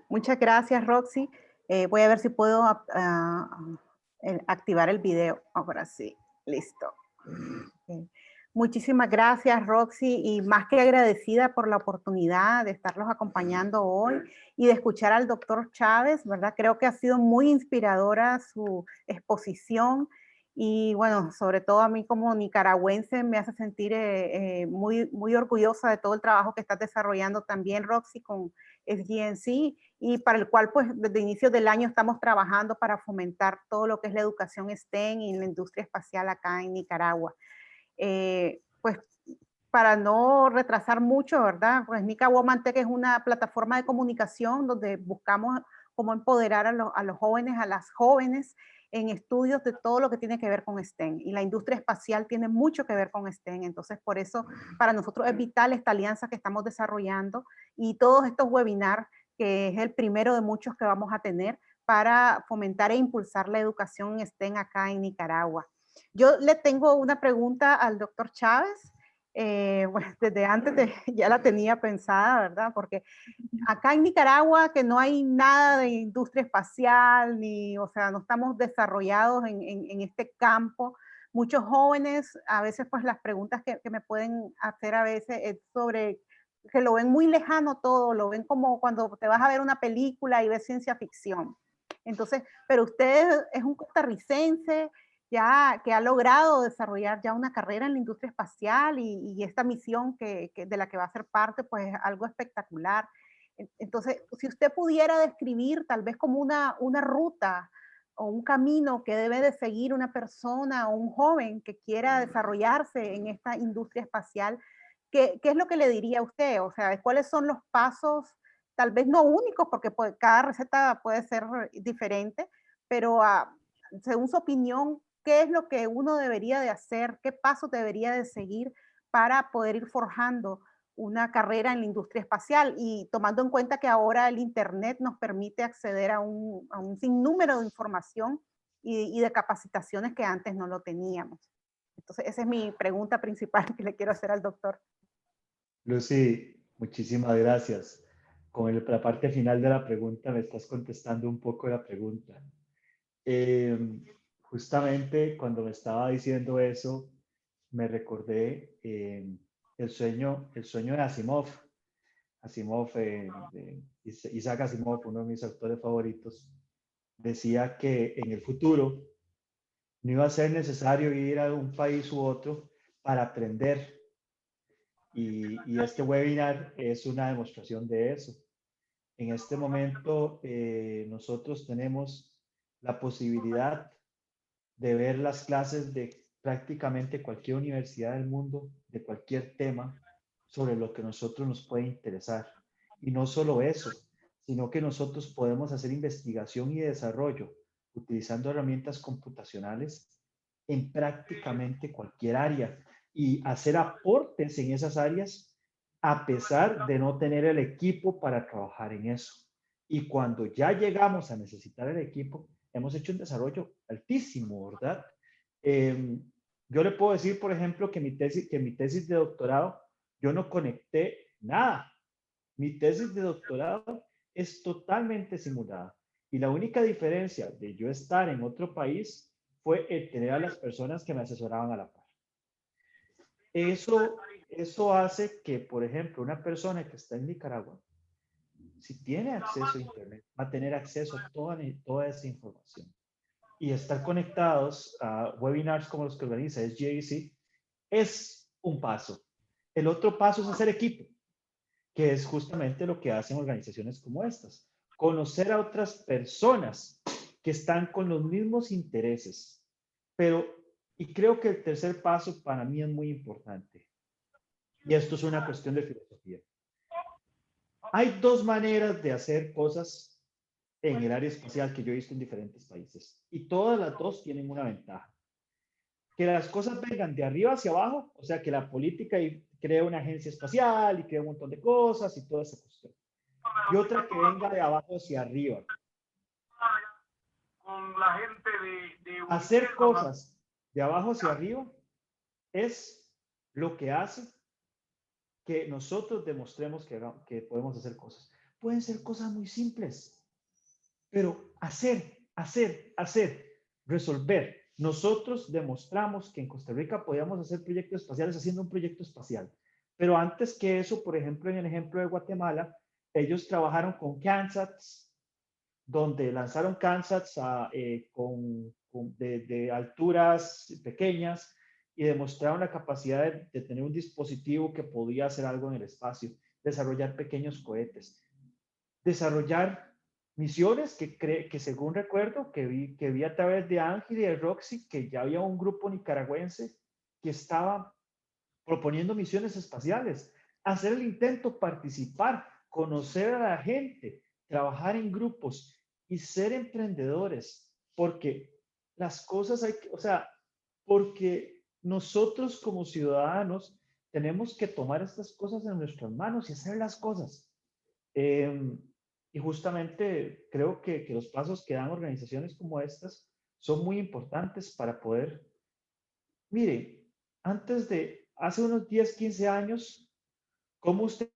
Muchas gracias, Roxy. Voy a ver si puedo activar el video. Ahora sí, listo. Muchísimas gracias, Roxy, y más que agradecida por la oportunidad de estarlos acompañando hoy y de escuchar al doctor Chávez, ¿verdad? Creo que ha sido muy inspiradora su exposición y, bueno, sobre todo a mí como nicaragüense me hace sentir muy orgullosa de todo el trabajo que estás desarrollando también, Roxy, con SGNC y para el cual, pues, desde inicios del año estamos trabajando para fomentar todo lo que es la educación STEM y la industria espacial acá en Nicaragua. Pues para no retrasar mucho, ¿verdad? Pues Nica Humantec es una plataforma de comunicación donde buscamos cómo empoderar a los jóvenes, a las jóvenes en estudios de todo lo que tiene que ver con STEM. Y la industria espacial tiene mucho que ver con STEM. Entonces, por eso, para nosotros es vital esta alianza que estamos desarrollando y todos estos webinars, que es el primero de muchos que vamos a tener para fomentar e impulsar la educación en STEM acá en Nicaragua. Yo le tengo una pregunta al doctor Chávez. Bueno, desde antes ya la tenía pensada, ¿verdad? Porque acá en Nicaragua que no hay nada de industria espacial, o sea, no estamos desarrollados en este campo. Muchos jóvenes, a veces pues las preguntas que me pueden hacer a veces es sobre que lo ven muy lejano todo, lo ven como cuando te vas a ver una película y ves ciencia ficción. Entonces, pero usted es un costarricense ya que ha logrado desarrollar ya una carrera en la industria espacial y esta misión de la que va a ser parte, pues es algo espectacular. Entonces, si usted pudiera describir tal vez como una ruta o un camino que debe de seguir una persona o un joven que quiera desarrollarse en esta industria espacial, ¿qué es lo que le diría a usted? O sea, ¿cuáles son los pasos, tal vez no únicos, porque cada receta puede ser diferente, pero según su opinión, ¿qué es lo que uno debería de hacer? ¿Qué pasos debería de seguir para poder ir forjando una carrera en la industria espacial? Y tomando en cuenta que ahora el Internet nos permite acceder a un sinnúmero de información y de capacitaciones que antes no lo teníamos. Entonces, esa es mi pregunta principal que le quiero hacer al doctor. Lucy, muchísimas gracias. Con la parte final de la pregunta me estás contestando un poco la pregunta. Justamente cuando me estaba diciendo eso, me recordé el sueño de Asimov. Asimov, Isaac Asimov, uno de mis autores favoritos, decía que en el futuro no iba a ser necesario ir a un país u otro para aprender. Y este webinar es una demostración de eso. En este momento nosotros tenemos la posibilidad de ver las clases de prácticamente cualquier universidad del mundo, de cualquier tema, sobre lo que nosotros nos puede interesar. Y no solo eso, sino que nosotros podemos hacer investigación y desarrollo utilizando herramientas computacionales en prácticamente cualquier área y hacer aportes en esas áreas a pesar de no tener el equipo para trabajar en eso. Y cuando ya llegamos a necesitar el equipo, hemos hecho un desarrollo altísimo, ¿verdad? Yo le puedo decir, por ejemplo, que mi tesis de doctorado, yo no conecté nada. Mi tesis de doctorado es totalmente simulada. Y la única diferencia de yo estar en otro país fue el tener a las personas que me asesoraban a la par. Eso hace que, por ejemplo, una persona que está en Nicaragua, si tiene acceso a Internet, va a tener acceso a toda esa información. Y estar conectados a webinars como los que organiza SGAC es un paso. El otro paso es hacer equipo, que es justamente lo que hacen organizaciones como estas. Conocer a otras personas que están con los mismos intereses. Y creo que el tercer paso para mí es muy importante. Y esto es una cuestión de filosofía. Hay dos maneras de hacer cosas en el área espacial que yo he visto en diferentes países. Y todas las dos tienen una ventaja. Que las cosas vengan de arriba hacia abajo, o sea, que la política crea una agencia espacial y crea un montón de cosas y toda esa cuestión. Y otra que venga de abajo hacia arriba. Con la gente de hacer cosas de abajo hacia arriba es lo que hace que nosotros demostremos que podemos hacer cosas. Pueden ser cosas muy simples, pero hacer, resolver. Nosotros demostramos que en Costa Rica podíamos hacer proyectos espaciales haciendo un proyecto espacial. Pero antes que eso, por ejemplo, en el ejemplo de Guatemala, ellos trabajaron con CANSATs, donde lanzaron CANSATs de alturas pequeñas y demostraron la capacidad de tener un dispositivo que podía hacer algo en el espacio, desarrollar pequeños cohetes, desarrollar misiones que según recuerdo, que vi a través de Ángel y de Roxy, que ya había un grupo nicaragüense que estaba proponiendo misiones espaciales, hacer el intento, participar, conocer a la gente, trabajar en grupos y ser emprendedores, porque las cosas porque nosotros como ciudadanos tenemos que tomar estas cosas en nuestras manos y hacer las cosas. Y justamente creo que los pasos que dan organizaciones como estas son muy importantes para poder, mire, hace unos 10, 15 años, ¿cómo usted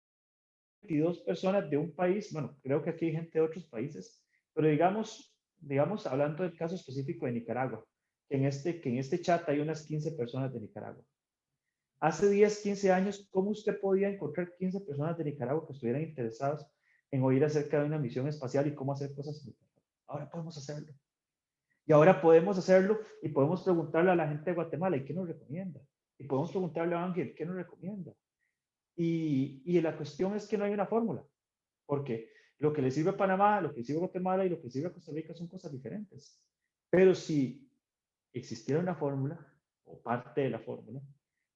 22 personas de un país, bueno, creo que aquí hay gente de otros países, pero digamos hablando del caso específico de Nicaragua, que en este chat hay unas 15 personas de Nicaragua. Hace 10, 15 años, ¿cómo usted podía encontrar 15 personas de Nicaragua que estuvieran interesadas en oír acerca de una misión espacial y cómo hacer cosas en Nicaragua? Ahora podemos hacerlo. Y ahora podemos hacerlo y podemos preguntarle a la gente de Guatemala, ¿y qué nos recomienda? Y podemos preguntarle a Ángel, ¿qué nos recomienda? Y la cuestión es que no hay una fórmula, porque lo que le sirve a Panamá, lo que le sirve a Guatemala y lo que le sirve a Costa Rica son cosas diferentes. Pero si existiera una fórmula, o parte de la fórmula,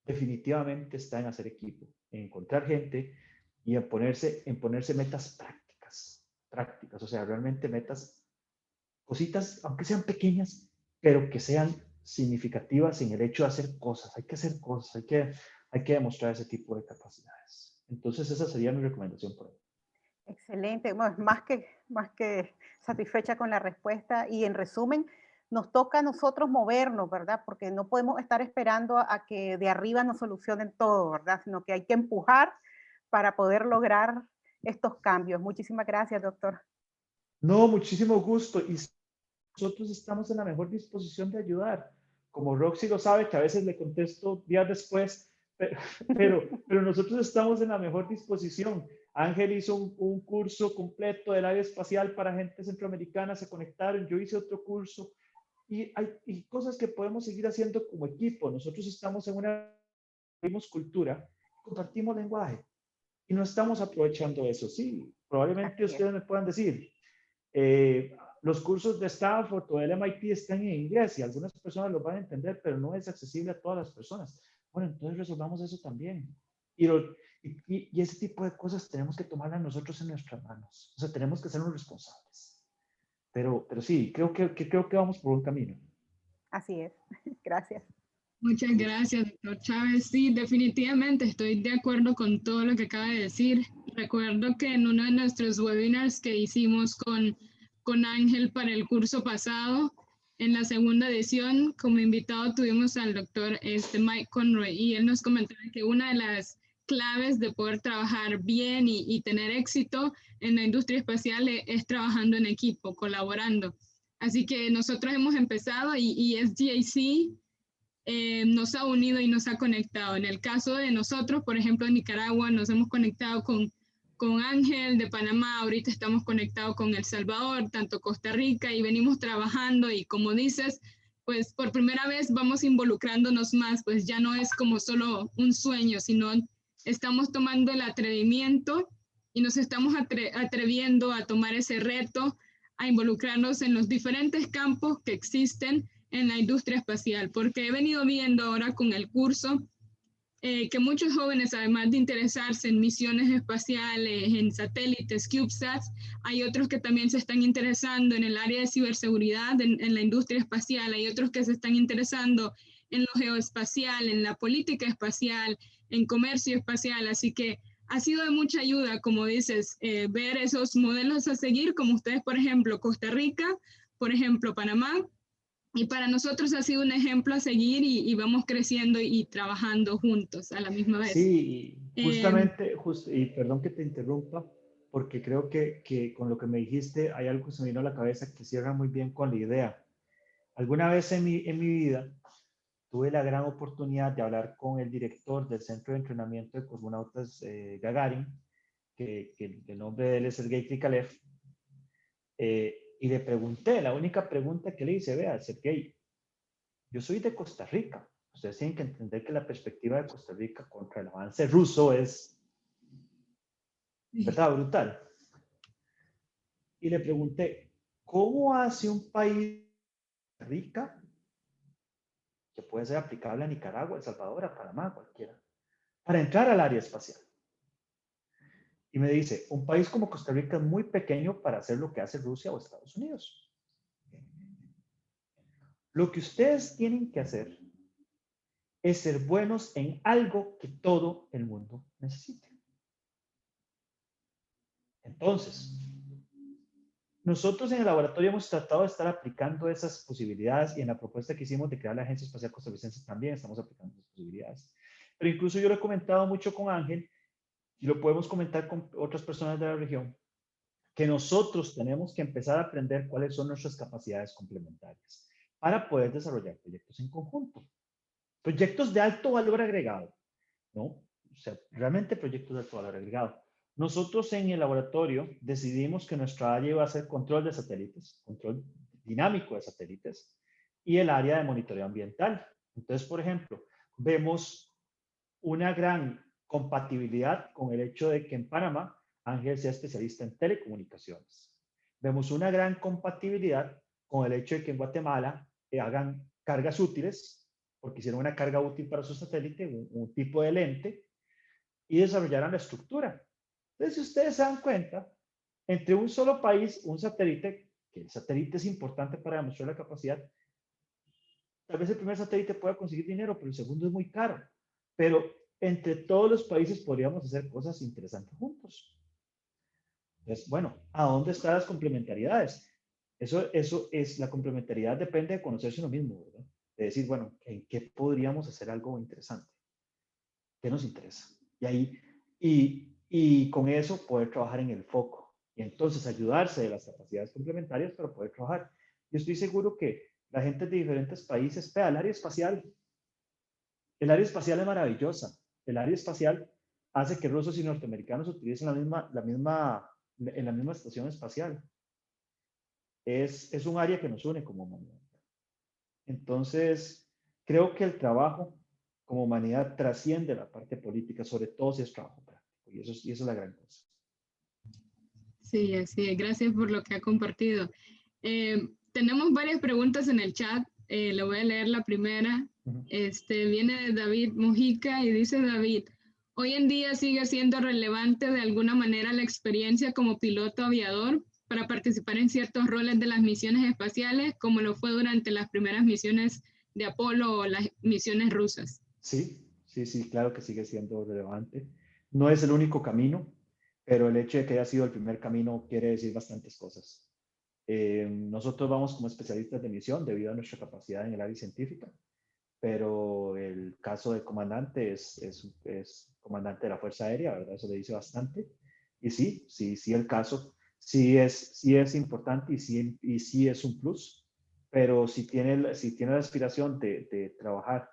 definitivamente está en hacer equipo, en encontrar gente y en ponerse metas prácticas, o sea, realmente metas, cositas, aunque sean pequeñas, pero que sean significativas en el hecho de hacer cosas. Hay que hacer cosas, hay que demostrar ese tipo de capacidades. Entonces, esa sería mi recomendación por ahí. Excelente, bueno, más que satisfecha con la respuesta y en resumen, nos toca a nosotros movernos, ¿verdad? Porque no podemos estar esperando a que de arriba nos solucionen todo, ¿verdad? Sino que hay que empujar para poder lograr estos cambios. Muchísimas gracias, doctor. No, muchísimo gusto. Y nosotros estamos en la mejor disposición de ayudar. Como Roxy lo sabe, que a veces le contesto días después, pero nosotros estamos en la mejor disposición. Ángel hizo un curso completo del área espacial para gente centroamericana, se conectaron, yo hice otro curso y hay cosas que podemos seguir haciendo como equipo. Nosotros estamos en compartimos cultura, compartimos lenguaje y no estamos aprovechando eso. Sí, probablemente ustedes me puedan decir, los cursos de Stanford o del MIT están en inglés y algunas personas lo van a entender, pero no es accesible a todas las personas. Bueno, entonces resolvamos eso también. Y ese tipo de cosas tenemos que tomarlas nosotros en nuestras manos. O sea, tenemos que sernos responsables. Pero sí, creo que vamos por un camino. Así es. Gracias. Muchas gracias, doctor Chávez. Sí, definitivamente estoy de acuerdo con todo lo que acaba de decir. Recuerdo que en uno de nuestros webinars que hicimos con Ángel para el curso pasado, en la segunda edición, como invitado tuvimos al doctor Mike Conroy, y él nos comentaba que una de las claves de poder trabajar bien y tener éxito en la industria espacial es trabajando en equipo, colaborando. Así que nosotros hemos empezado y SDAC nos ha unido y nos ha conectado. En el caso de nosotros, por ejemplo, en Nicaragua, nos hemos conectado con Ángel de Panamá, ahorita estamos conectados con El Salvador, tanto Costa Rica, y venimos trabajando, y como dices, pues por primera vez vamos involucrándonos más, pues ya no es como solo un sueño, sino estamos tomando el atrevimiento y nos estamos atreviendo a tomar ese reto, a involucrarnos en los diferentes campos que existen en la industria espacial, porque he venido viendo ahora con el curso que muchos jóvenes, además de interesarse en misiones espaciales, en satélites, CubeSats, hay otros que también se están interesando en el área de ciberseguridad, en la industria espacial, hay otros que se están interesando en lo geoespacial, en la política espacial, en comercio espacial, así que ha sido de mucha ayuda, como dices, ver esos modelos a seguir, como ustedes, por ejemplo, Costa Rica, por ejemplo, Panamá, y para nosotros ha sido un ejemplo a seguir y vamos creciendo y trabajando juntos a la misma vez. Sí, y justamente, y perdón que te interrumpa, porque creo que con lo que me dijiste hay algo que se me vino a la cabeza que cierra muy bien con la idea. Alguna vez en mi vida tuve la gran oportunidad de hablar con el director del Centro de Entrenamiento de Cosmonautas Gagarin, que el nombre de él es Sergei Krikalev, y le pregunté, la única pregunta que le hice, vea, Sergei, yo soy de Costa Rica. Ustedes tienen que entender que la perspectiva de Costa Rica contra el avance ruso es, ¿verdad?, brutal. Y le pregunté, ¿cómo hace un país rica, que puede ser aplicable a Nicaragua, El Salvador, a Panamá, cualquiera, para entrar al área espacial? Y me dice, un país como Costa Rica es muy pequeño para hacer lo que hace Rusia o Estados Unidos. Lo que ustedes tienen que hacer es ser buenos en algo que todo el mundo necesite. Entonces, nosotros en el laboratorio hemos tratado de estar aplicando esas posibilidades, y en la propuesta que hicimos de crear la Agencia Espacial Costarricense también estamos aplicando esas posibilidades. Pero incluso yo lo he comentado mucho con Ángel, y lo podemos comentar con otras personas de la región, que nosotros tenemos que empezar a aprender cuáles son nuestras capacidades complementarias para poder desarrollar proyectos en conjunto. Proyectos de alto valor agregado, ¿no? O sea, realmente proyectos de alto valor agregado. Nosotros en el laboratorio decidimos que nuestra área iba a ser control de satélites, control dinámico de satélites, y el área de monitoreo ambiental. Entonces, por ejemplo, vemos una gran compatibilidad con el hecho de que en Panamá Ángel sea especialista en telecomunicaciones. Vemos una gran compatibilidad con el hecho de que en Guatemala hagan cargas útiles, porque hicieron una carga útil para su satélite, un tipo de lente, y desarrollaron la estructura. Entonces, si ustedes se dan cuenta, entre un solo país, un satélite, que el satélite es importante para demostrar la capacidad, tal vez el primer satélite pueda conseguir dinero, pero el segundo es muy caro. Pero entre todos los países podríamos hacer cosas interesantes juntos. Entonces, bueno, ¿a dónde están las complementariedades? Eso es, la complementariedad depende de conocerse uno mismo, ¿verdad? De decir, bueno, ¿en qué podríamos hacer algo interesante? ¿Qué nos interesa? Y ahí, y con eso poder trabajar en el foco. Y entonces ayudarse de las capacidades complementarias para poder trabajar. Yo estoy seguro que la gente de diferentes países, vea, el área espacial es maravillosa. El área espacial hace que rusos y norteamericanos utilicen en la misma estación espacial. Es un área que nos une como humanidad. Entonces, creo que el trabajo como humanidad trasciende la parte política, sobre todo si es trabajo práctico. Y eso es la gran cosa. Sí, así es. Gracias por lo que ha compartido. Tenemos varias preguntas en el chat. Le voy a leer la primera. Viene de David Mojica y dice David, Hoy en día sigue siendo relevante de alguna manera la experiencia como piloto aviador para participar en ciertos roles de las misiones espaciales, como lo fue durante las primeras misiones de Apolo o las misiones rusas. Sí, sí, claro que sigue siendo relevante. No es el único camino, pero el hecho de que haya sido el primer camino quiere decir bastantes cosas. Nosotros vamos como especialistas de misión debido a nuestra capacidad en el área científica, pero el caso del comandante es comandante de la Fuerza Aérea, ¿verdad? Eso le dice bastante. Y sí, el caso sí es importante y sí es un plus, pero si tiene la aspiración de trabajar,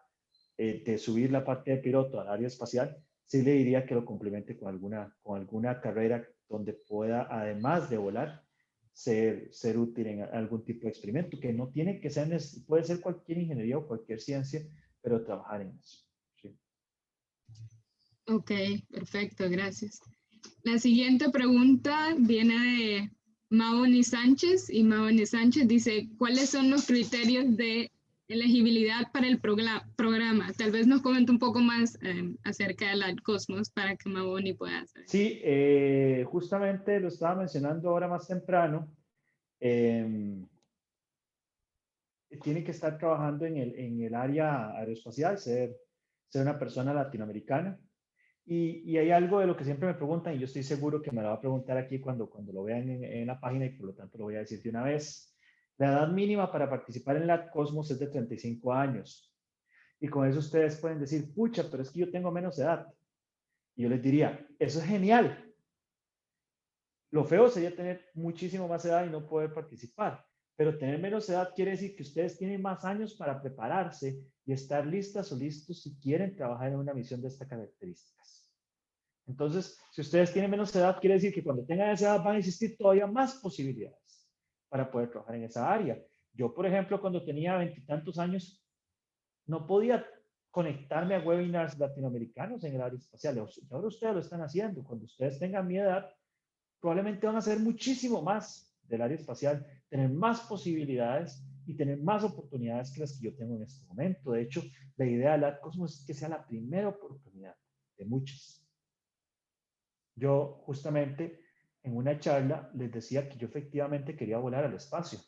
de subir la parte de piloto al área espacial, sí le diría que lo complemente con alguna carrera donde pueda, además de volar, ser útil en algún tipo de experimento, que no tiene que ser, puede ser cualquier ingeniería o cualquier ciencia, pero trabajar en eso. Sí. Ok, perfecto, gracias. La siguiente pregunta viene de Maoni Sánchez, y Maoni Sánchez dice, ¿cuáles son los criterios de elegibilidad para el programa? Tal vez nos comente un poco más acerca de la Cosmos para que Maoni pueda saber. Sí, justamente lo estaba mencionando ahora más temprano. Tiene que estar trabajando en el área aeroespacial, ser una persona latinoamericana. Y hay algo de lo que siempre me preguntan, y yo estoy seguro que me lo va a preguntar aquí cuando lo vean en la página, y por lo tanto lo voy a decir de una vez. La edad mínima para participar en la Cosmos es de 35 años. Y con eso ustedes pueden decir, pucha, pero es que yo tengo menos edad. Y yo les diría, eso es genial. Lo feo sería tener muchísimo más edad y no poder participar. Pero tener menos edad quiere decir que ustedes tienen más años para prepararse y estar listas o listos si quieren trabajar en una misión de estas características. Entonces, si ustedes tienen menos edad, quiere decir que cuando tengan esa edad van a existir todavía más posibilidades para poder trabajar en esa área. Yo, por ejemplo, cuando tenía 20 y tantos años, no podía conectarme a webinars latinoamericanos en el área espacial. Ahora ustedes lo están haciendo. Cuando ustedes tengan mi edad, probablemente van a hacer muchísimo más del área espacial, tener más posibilidades y tener más oportunidades que las que yo tengo en este momento. De hecho, la idea de la Cosmos es que sea la primera oportunidad de muchas. Yo justamente en una charla les decía que yo efectivamente quería volar al espacio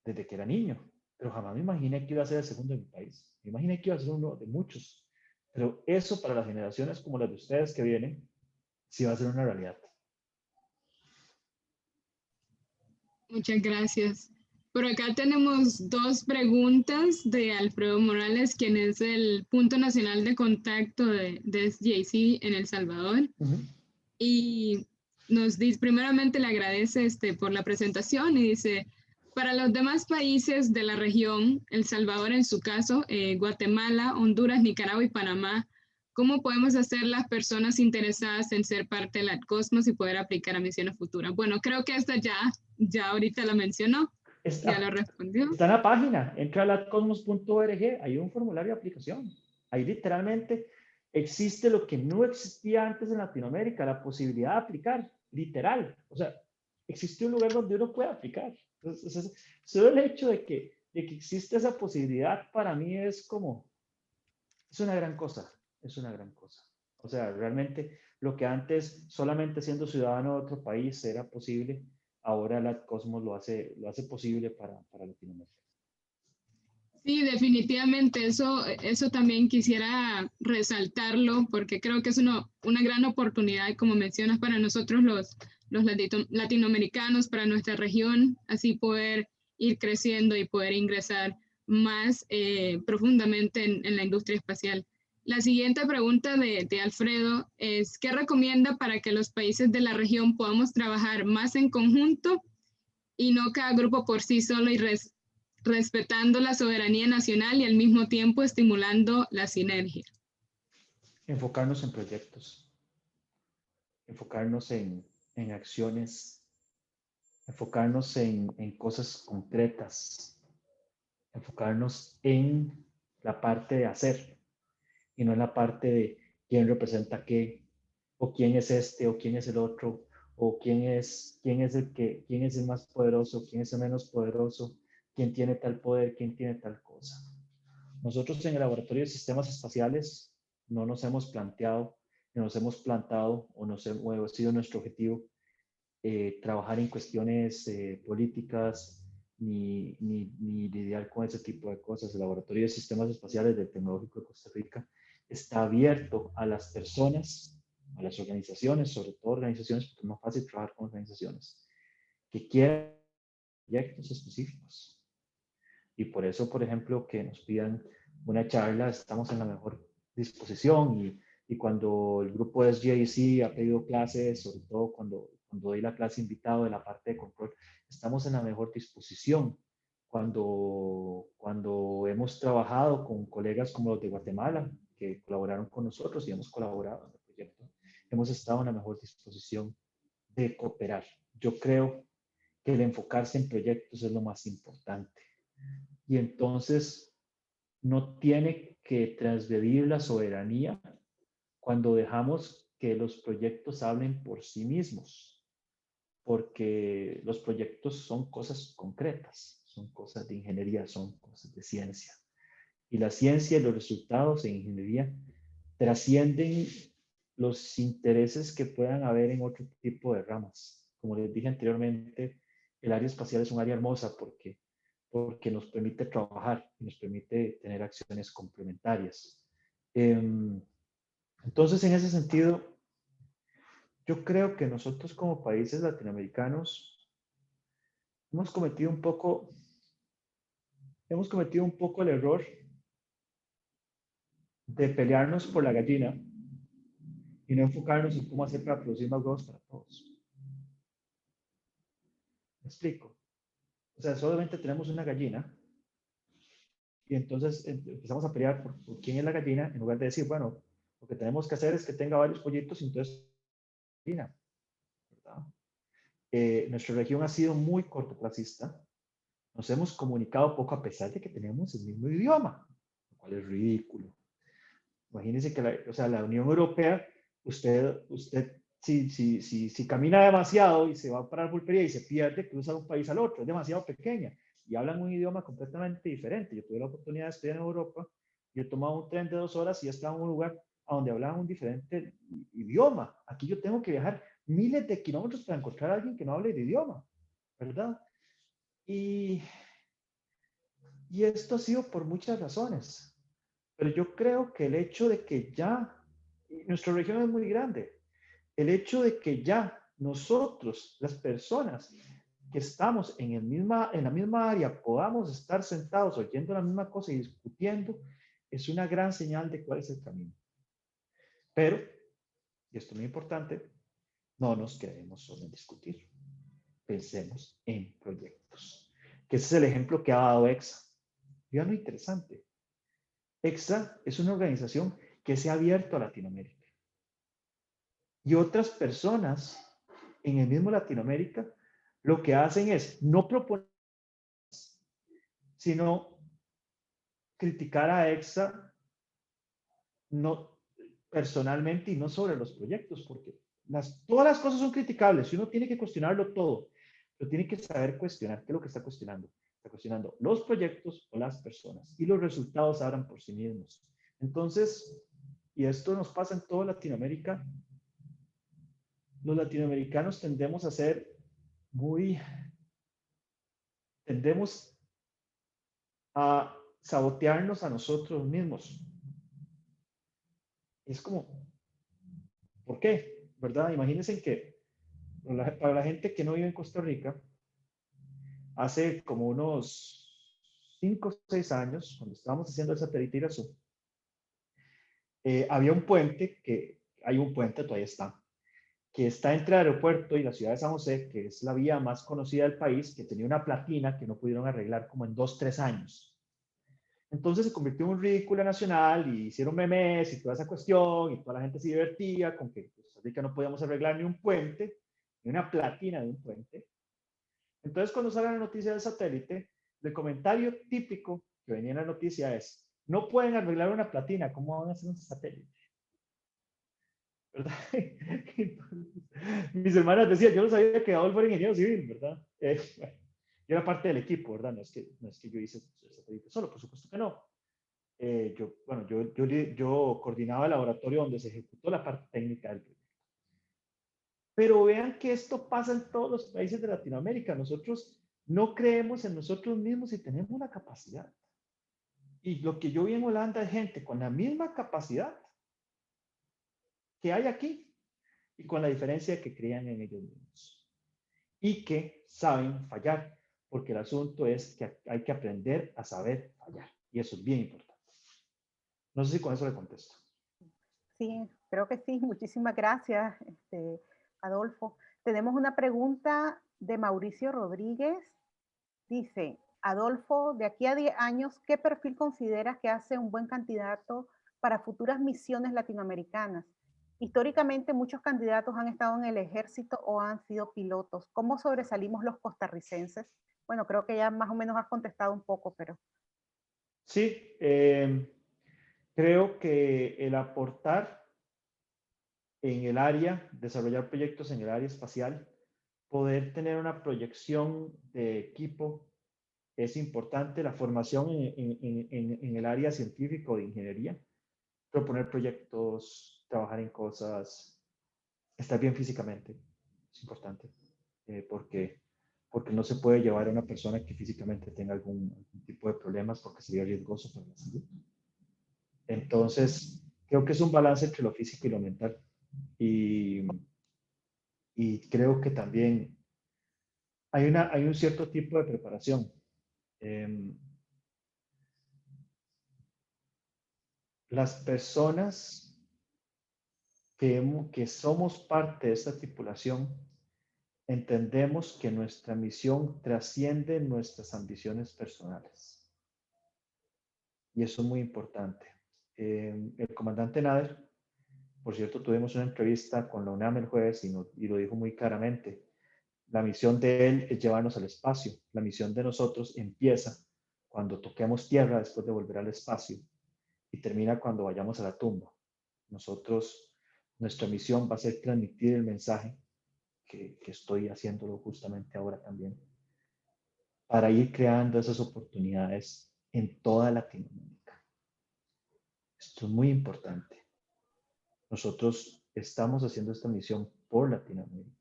desde que era niño, pero jamás me imaginé que iba a ser el segundo de mi país. Me imaginé que iba a ser uno de muchos. Pero eso para las generaciones como las de ustedes que vienen, sí va a ser una realidad. Muchas gracias. Por acá tenemos dos preguntas de Alfredo Morales, quien es el punto nacional de contacto de SJC en El Salvador. Y nos dice, primeramente le agradece por la presentación y dice, para los demás países de la región, El Salvador en su caso, Guatemala, Honduras, Nicaragua y Panamá, ¿cómo podemos hacer las personas interesadas en ser parte de la Cosmos y poder aplicar a misiones futuras? Bueno, creo que esta ya ahorita la mencionó, ya lo respondió. Está en la página, entra a latcosmos.org, hay un formulario de aplicación. Ahí literalmente existe lo que no existía antes en Latinoamérica, la posibilidad de aplicar, literal. O sea, existe un lugar donde uno puede aplicar. Entonces, solo el hecho de que existe esa posibilidad para mí es una gran cosa, es una gran cosa. O sea, realmente lo que antes solamente siendo ciudadano de otro país era posible, ahora la Cosmos lo hace posible para Latinoamérica. Sí, definitivamente, eso también quisiera resaltarlo porque creo que es una gran oportunidad, como mencionas, para nosotros los latinoamericanos, para nuestra región, así poder ir creciendo y poder ingresar más profundamente en la industria espacial. La siguiente pregunta de Alfredo es, ¿qué recomienda para que los países de la región podamos trabajar más en conjunto y no cada grupo por sí solo y respetando la soberanía nacional y al mismo tiempo estimulando la sinergia? Enfocarnos en proyectos, enfocarnos en acciones, enfocarnos en cosas concretas, enfocarnos en la parte de hacer y no en la parte de quién representa qué, o quién es este, o quién es el otro, o quién es el más poderoso, quién es el menos poderoso, quién tiene tal poder, quién tiene tal cosa. Nosotros en el Laboratorio de Sistemas Espaciales no nos hemos planteado, no nos hemos plantado o o ha sido nuestro objetivo trabajar en cuestiones políticas ni lidiar con ese tipo de cosas. El Laboratorio de Sistemas Espaciales del Tecnológico de Costa Rica está abierto a las personas, a las organizaciones, sobre todo organizaciones, porque es más fácil trabajar con organizaciones, que quieran proyectos específicos. Y por eso, por ejemplo, que nos pidan una charla, estamos en la mejor disposición. Y cuando el grupo de SGAC ha pedido clases, sobre todo cuando doy la clase invitado de la parte de control, estamos en la mejor disposición. Cuando hemos trabajado con colegas como los de Guatemala, que colaboraron con nosotros y hemos colaborado en el proyecto, hemos estado en la mejor disposición de cooperar. Yo creo que el enfocarse en proyectos es lo más importante. Y entonces no tiene que transgredir la soberanía cuando dejamos que los proyectos hablen por sí mismos, porque los proyectos son cosas concretas, son cosas de ingeniería, son cosas de ciencia. Y la ciencia y los resultados en ingeniería trascienden los intereses que puedan haber en otro tipo de ramas. Como les dije anteriormente, el área espacial es un área hermosa porque nos permite trabajar y nos permite tener acciones complementarias. Entonces, en ese sentido, yo creo que nosotros como países latinoamericanos hemos cometido un poco el error de pelearnos por la gallina y no enfocarnos en cómo hacer para producir más huevos para todos. ¿Me explico? O sea, solamente tenemos una gallina y entonces empezamos a pelear por quién es la gallina en lugar de decir, bueno, lo que tenemos que hacer es que tenga varios pollitos y entonces gallina, ¿verdad? Nuestra región ha sido muy cortoplacista. Nos hemos comunicado poco a pesar de que tenemos el mismo idioma, lo cual es ridículo. Imagínense que la Unión Europea, usted si camina demasiado y se va para la pulpería y se pierde, cruza de un país al otro, es demasiado pequeña y hablan un idioma completamente diferente. Yo tuve la oportunidad de estudiar en Europa y he tomado un tren de 2 horas y he estado en un lugar donde hablaban un diferente idioma. Aquí yo tengo que viajar miles de kilómetros para encontrar a alguien que no hable el idioma, ¿verdad? Y esto ha sido por muchas razones. Pero yo creo que el hecho de que ya, nuestra región es muy grande, el hecho de que ya nosotros, las personas que estamos en la misma área, podamos estar sentados oyendo la misma cosa y discutiendo, es una gran señal de cuál es el camino. Pero, y esto es muy importante, no nos quedemos solo en discutir. Pensemos en proyectos. Que ese es el ejemplo que ha dado EXA. Vean lo interesante. EXA es una organización que se ha abierto a Latinoamérica. Y otras personas en el mismo Latinoamérica lo que hacen es no proponer, sino criticar a EXA no, personalmente y no sobre los proyectos, porque todas las cosas son criticables y uno tiene que cuestionarlo todo, pero tiene que saber cuestionar qué es lo que está cuestionando. Está cuestionando los proyectos o las personas y los resultados hablan por sí mismos. Entonces, y esto nos pasa en toda Latinoamérica, los latinoamericanos tendemos a ser tendemos a sabotearnos a nosotros mismos. Es como, ¿por qué? ¿Verdad? Imagínense que para la gente que no vive en Costa Rica, hace como unos 5 o 6 años, cuando estábamos haciendo el satélite Irazú, había un puente, hay un puente, todavía está, que está entre el aeropuerto y la ciudad de San José, que es la vía más conocida del país, que tenía una platina que no pudieron arreglar como en 2 o 3 años. Entonces se convirtió en un ridículo nacional y hicieron memes y toda esa cuestión y toda la gente se divertía con que Costa Rica no podíamos arreglar ni un puente, ni una platina de un puente. Entonces cuando sale la noticia del satélite, el comentario típico que venía en la noticia es, no pueden arreglar una platina, ¿cómo van a hacer un satélite? ¿Verdad? Mis hermanas decían, yo no sabía que Adolfo era ingeniero civil, ¿verdad? Bueno, yo era parte del equipo, ¿verdad? No es que yo hice el satélite solo, por supuesto que no. yo coordinaba el laboratorio donde se ejecutó la parte técnica del proyecto. Pero vean que esto pasa en todos los países de Latinoamérica. Nosotros no creemos en nosotros mismos y tenemos la capacidad. Y lo que yo vi en Holanda es gente con la misma capacidad que hay aquí y con la diferencia de que crean en ellos mismos y que saben fallar, porque el asunto es que hay que aprender a saber fallar y eso es bien importante. No sé si con eso le contesto. Sí, creo que sí. Muchísimas gracias, Adolfo. Tenemos una pregunta de Mauricio Rodríguez. Dice, Adolfo, de aquí a 10 años, ¿qué perfil consideras que hace un buen candidato para futuras misiones latinoamericanas? Históricamente, muchos candidatos han estado en el ejército o han sido pilotos. ¿Cómo sobresalimos los costarricenses? Bueno, creo que ya más o menos has contestado un poco, pero... Sí, creo que el aportar en el área, desarrollar proyectos en el área espacial, poder tener una proyección de equipo es importante. La formación en el área científico de ingeniería, proponer proyectos, trabajar en cosas, estar bien físicamente, es importante, porque no se puede llevar a una persona que físicamente tenga algún tipo de problemas porque sería riesgoso para la salud. Entonces, creo que es un balance entre lo físico y lo mental. Y creo que también hay un cierto tipo de preparación. Las personas que somos parte de esta tripulación entendemos que nuestra misión trasciende nuestras ambiciones personales. Y eso es muy importante. El comandante Nader, por cierto, tuvimos una entrevista con la UNAM el jueves y lo dijo muy claramente. La misión de él es llevarnos al espacio. La misión de nosotros empieza cuando toquemos tierra después de volver al espacio y termina cuando vayamos a la tumba. Nuestra misión va a ser transmitir el mensaje que estoy haciéndolo justamente ahora también, para ir creando esas oportunidades en toda Latinoamérica. Esto es muy importante. Nosotros estamos haciendo esta misión por Latinoamérica.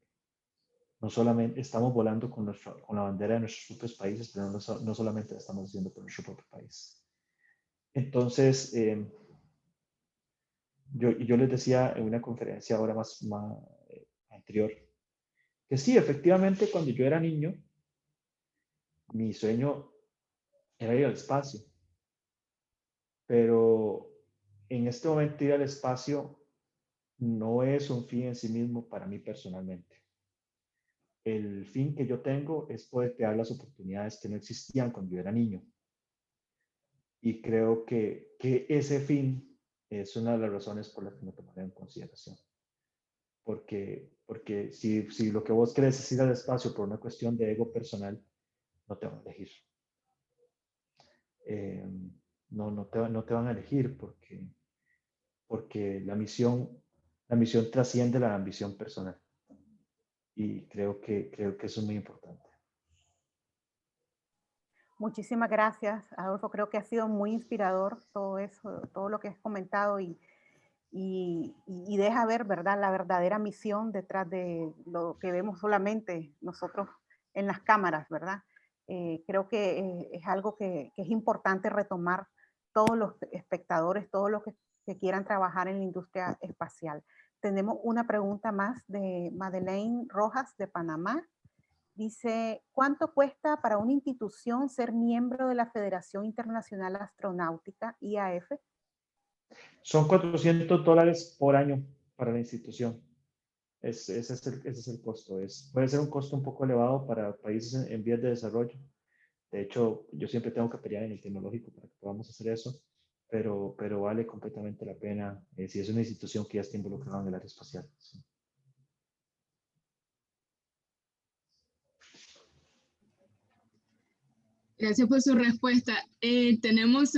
No solamente estamos volando con la bandera de nuestros propios países, pero no solamente la estamos haciendo por nuestro propio país. Entonces, yo les decía en una conferencia ahora más anterior, que sí, efectivamente, cuando yo era niño, mi sueño era ir al espacio. Pero en este momento ir al espacio no es un fin en sí mismo para mí personalmente. El fin que yo tengo es poder crear las oportunidades que no existían cuando yo era niño. Y creo que ese fin es una de las razones por las que me tomaré en consideración. Porque si lo que vos querés es ir al espacio por una cuestión de ego personal, no te van a elegir. No te van a elegir porque la misión trasciende la ambición personal. Y creo que eso es muy importante. Muchísimas gracias, Adolfo. Creo que ha sido muy inspirador todo eso, todo lo que has comentado y deja ver, ¿verdad?, la verdadera misión detrás de lo que vemos solamente nosotros en las cámaras, ¿verdad? Creo que es algo que es importante retomar todos los espectadores, todos los que quieran trabajar en la industria espacial. Tenemos una pregunta más de Madeleine Rojas de Panamá. Dice, ¿cuánto cuesta para una institución ser miembro de la Federación Internacional Astronáutica, IAF? Son $400 por año para la institución. Ese es el costo. Puede ser un costo un poco elevado para países en vías de desarrollo. De hecho, yo siempre tengo que pelear en el tecnológico para que podamos hacer eso, pero vale completamente la pena si es una institución que ya está involucrada en el área espacial. Sí. Gracias por su respuesta. Tenemos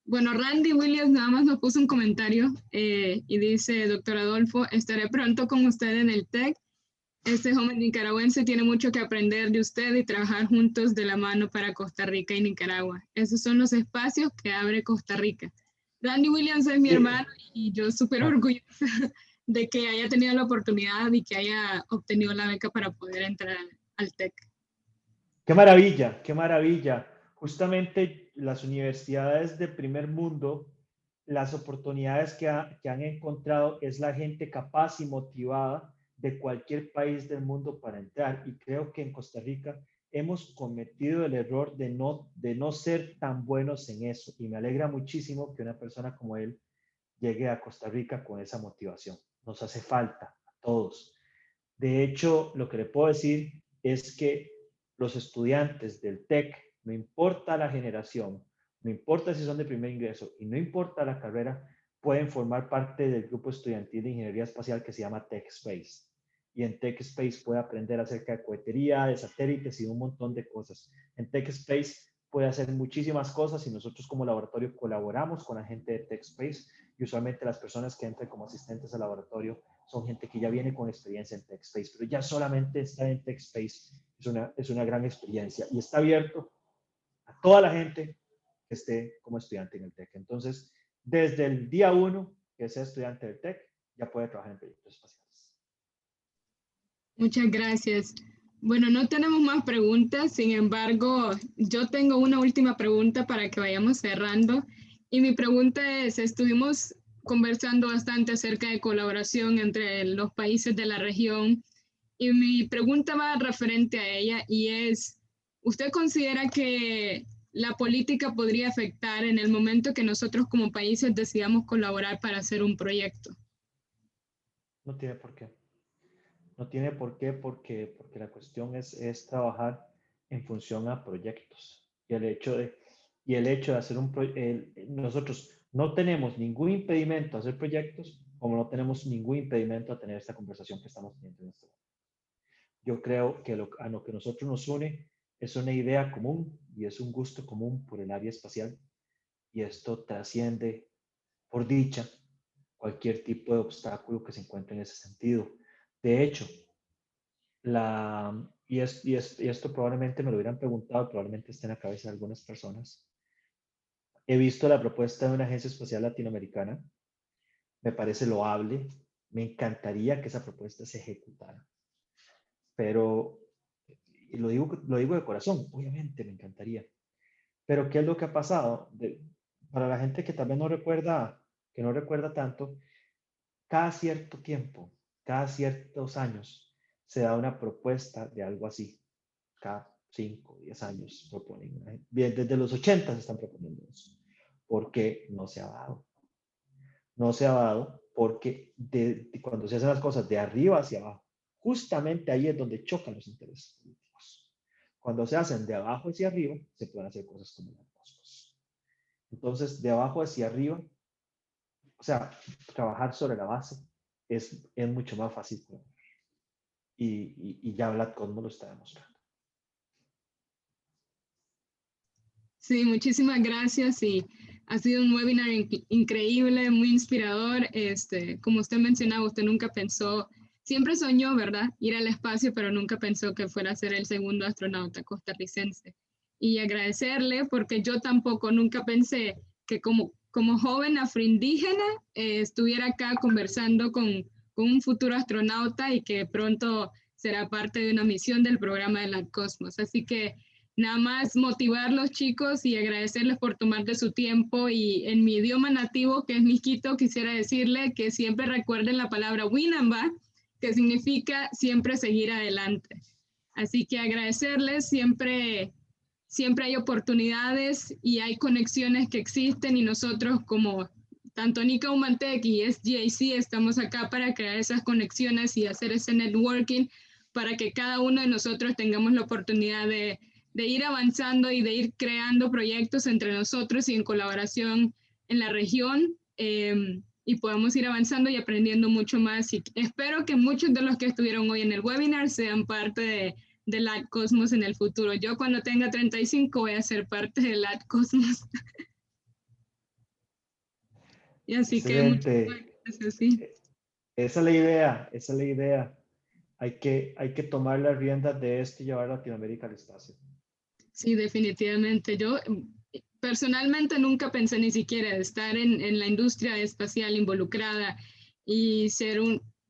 bueno, Randy Williams nada más nos puso un comentario y dice, doctor Adolfo, estaré pronto con usted en el TEC. este joven nicaragüense tiene mucho que aprender de usted y trabajar juntos de la mano para Costa Rica y Nicaragua. Esos son los espacios que abre Costa Rica. Randy Williams es mi Sí. hermano y yo súper Ah. orgullosa de que haya tenido la oportunidad y que haya obtenido la beca para poder entrar al TEC. Qué maravilla, qué maravilla. Justamente las universidades de primer mundo, las oportunidades que han encontrado es la gente capaz y motivada de cualquier país del mundo para entrar. Y creo que en Costa Rica hemos cometido el error de no ser tan buenos en eso. Y me alegra muchísimo que una persona como él llegue a Costa Rica con esa motivación. Nos hace falta a todos. De hecho, lo que le puedo decir es que los estudiantes del TEC, no importa la generación, no importa si son de primer ingreso y no importa la carrera, pueden formar parte del grupo estudiantil de ingeniería espacial que se llama TechSpace. Y en TechSpace puede aprender acerca de cohetería, de satélites y un montón de cosas. En TechSpace puede hacer muchísimas cosas y nosotros como laboratorio colaboramos con la gente de TechSpace y usualmente las personas que entran como asistentes al laboratorio son gente que ya viene con experiencia en TechSpace, pero ya solamente estar en TechSpace es una gran experiencia y está abierto a toda la gente que esté como estudiante en el TEC. Entonces, desde el día 1 que sea estudiante del TEC, ya puede trabajar en proyectos espaciales. Muchas gracias. Bueno, no tenemos más preguntas, sin embargo, yo tengo una última pregunta para que vayamos cerrando. Y mi pregunta es, estuvimos conversando bastante acerca de colaboración entre los países de la región y mi pregunta va referente a ella y es, ¿usted considera que la política podría afectar en el momento que nosotros como países decidamos colaborar para hacer un proyecto? No tiene por qué. No tiene por qué porque la cuestión es trabajar en función a proyectos. Y el hecho de hacer nosotros no tenemos ningún impedimento a hacer proyectos, como no tenemos ningún impedimento a tener esta conversación que estamos teniendo en este momento. Yo creo que a lo que nosotros nos une es una idea común y es un gusto común por el área espacial. Y esto trasciende, por dicha, cualquier tipo de obstáculo que se encuentre en ese sentido. De hecho, y esto probablemente me lo hubieran preguntado, probablemente esté en la cabeza de algunas personas. He visto la propuesta de una agencia espacial latinoamericana, me parece loable, me encantaría que esa propuesta se ejecutara, pero, y lo digo de corazón, obviamente me encantaría, pero ¿qué es lo que ha pasado? Para la gente que tal vez que no recuerda tanto, cada cierto tiempo, cada ciertos años, se da una propuesta de algo así. Cada 5 o 10 años proponen. Bien, desde los 80 se están proponiendo eso. ¿Por qué no se ha dado? No se ha dado porque cuando se hacen las cosas de arriba hacia abajo, justamente ahí es donde chocan los intereses políticos. Cuando se hacen de abajo hacia arriba, se pueden hacer cosas como las cosas. Entonces, de abajo hacia arriba, o sea, trabajar sobre la base es mucho más fácil. Y ya Vlad Cosmo lo está demostrando. Sí, muchísimas gracias y ha sido un webinar increíble, muy inspirador. Como usted mencionaba, usted nunca pensó, siempre soñó, ¿verdad? Ir al espacio, pero nunca pensó que fuera a ser el segundo astronauta costarricense. Y agradecerle porque yo tampoco nunca pensé que como joven afroindígena estuviera acá conversando con un futuro astronauta y que pronto será parte de una misión del programa de la Cosmos. Así que nada más motivar a los chicos y agradecerles por tomar de su tiempo y en mi idioma nativo, que es miskito, quisiera decirle que siempre recuerden la palabra winamba, que significa siempre seguir adelante. Así que agradecerles, siempre hay oportunidades y hay conexiones que existen y nosotros como tanto Nica Humantec y SGAC estamos acá para crear esas conexiones y hacer ese networking para que cada uno de nosotros tengamos la oportunidad de ir avanzando y de ir creando proyectos entre nosotros y en colaboración en la región y podamos ir avanzando y aprendiendo mucho más. Y espero que muchos de los que estuvieron hoy en el webinar sean parte de LAT Cosmos en el futuro. Yo cuando tenga 35 voy a ser parte de LAT Cosmos. Y así Excelente. que muchas gracias, sí. Esa es la idea, esa es la idea. hay que tomar las riendas de esto y llevar a Latinoamérica al espacio. Sí, definitivamente. Yo personalmente nunca pensé ni siquiera estar en la industria espacial involucrada y ser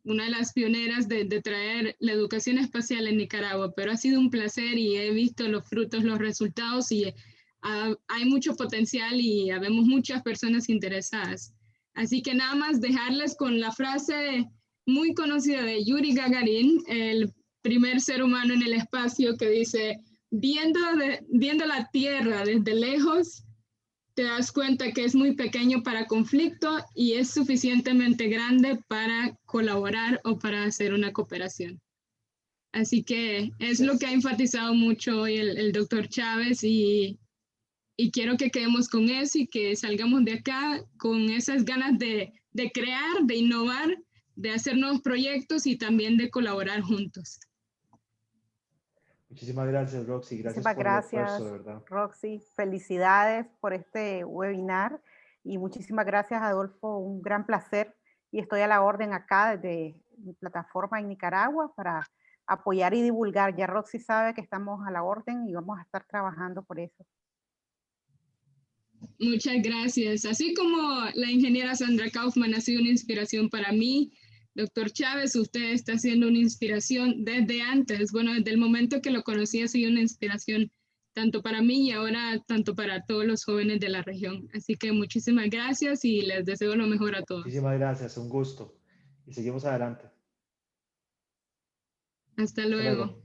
una de las pioneras de traer la educación espacial en Nicaragua, pero ha sido un placer y he visto los frutos, los resultados y hay mucho potencial y habemos muchas personas interesadas. Así que nada más dejarles con la frase muy conocida de Yuri Gagarin, el primer ser humano en el espacio, que dice: viendo la Tierra desde lejos, te das cuenta que es muy pequeño para conflicto y es suficientemente grande para colaborar o para hacer una cooperación. Así que es lo que ha enfatizado mucho hoy el doctor Chávez y quiero que quedemos con eso y que salgamos de acá con esas ganas de crear, de innovar, de hacer nuevos proyectos y también de colaborar juntos. Muchísimas gracias, Roxy. Gracias Muchísimas por el esfuerzo, gracias, de verdad. Roxy. Felicidades por este webinar y muchísimas gracias, Adolfo. Un gran placer y estoy a la orden acá desde mi plataforma en Nicaragua para apoyar y divulgar. Ya Roxy sabe que estamos a la orden y vamos a estar trabajando por eso. Muchas gracias. Así como la ingeniera Sandra Kaufman ha sido una inspiración para mí, doctor Chávez, usted está siendo una inspiración desde antes. Bueno, desde el momento que lo conocí ha sido una inspiración tanto para mí y ahora tanto para todos los jóvenes de la región. Así que muchísimas gracias y les deseo lo mejor a todos. Muchísimas gracias, un gusto. Y seguimos adelante. Hasta luego.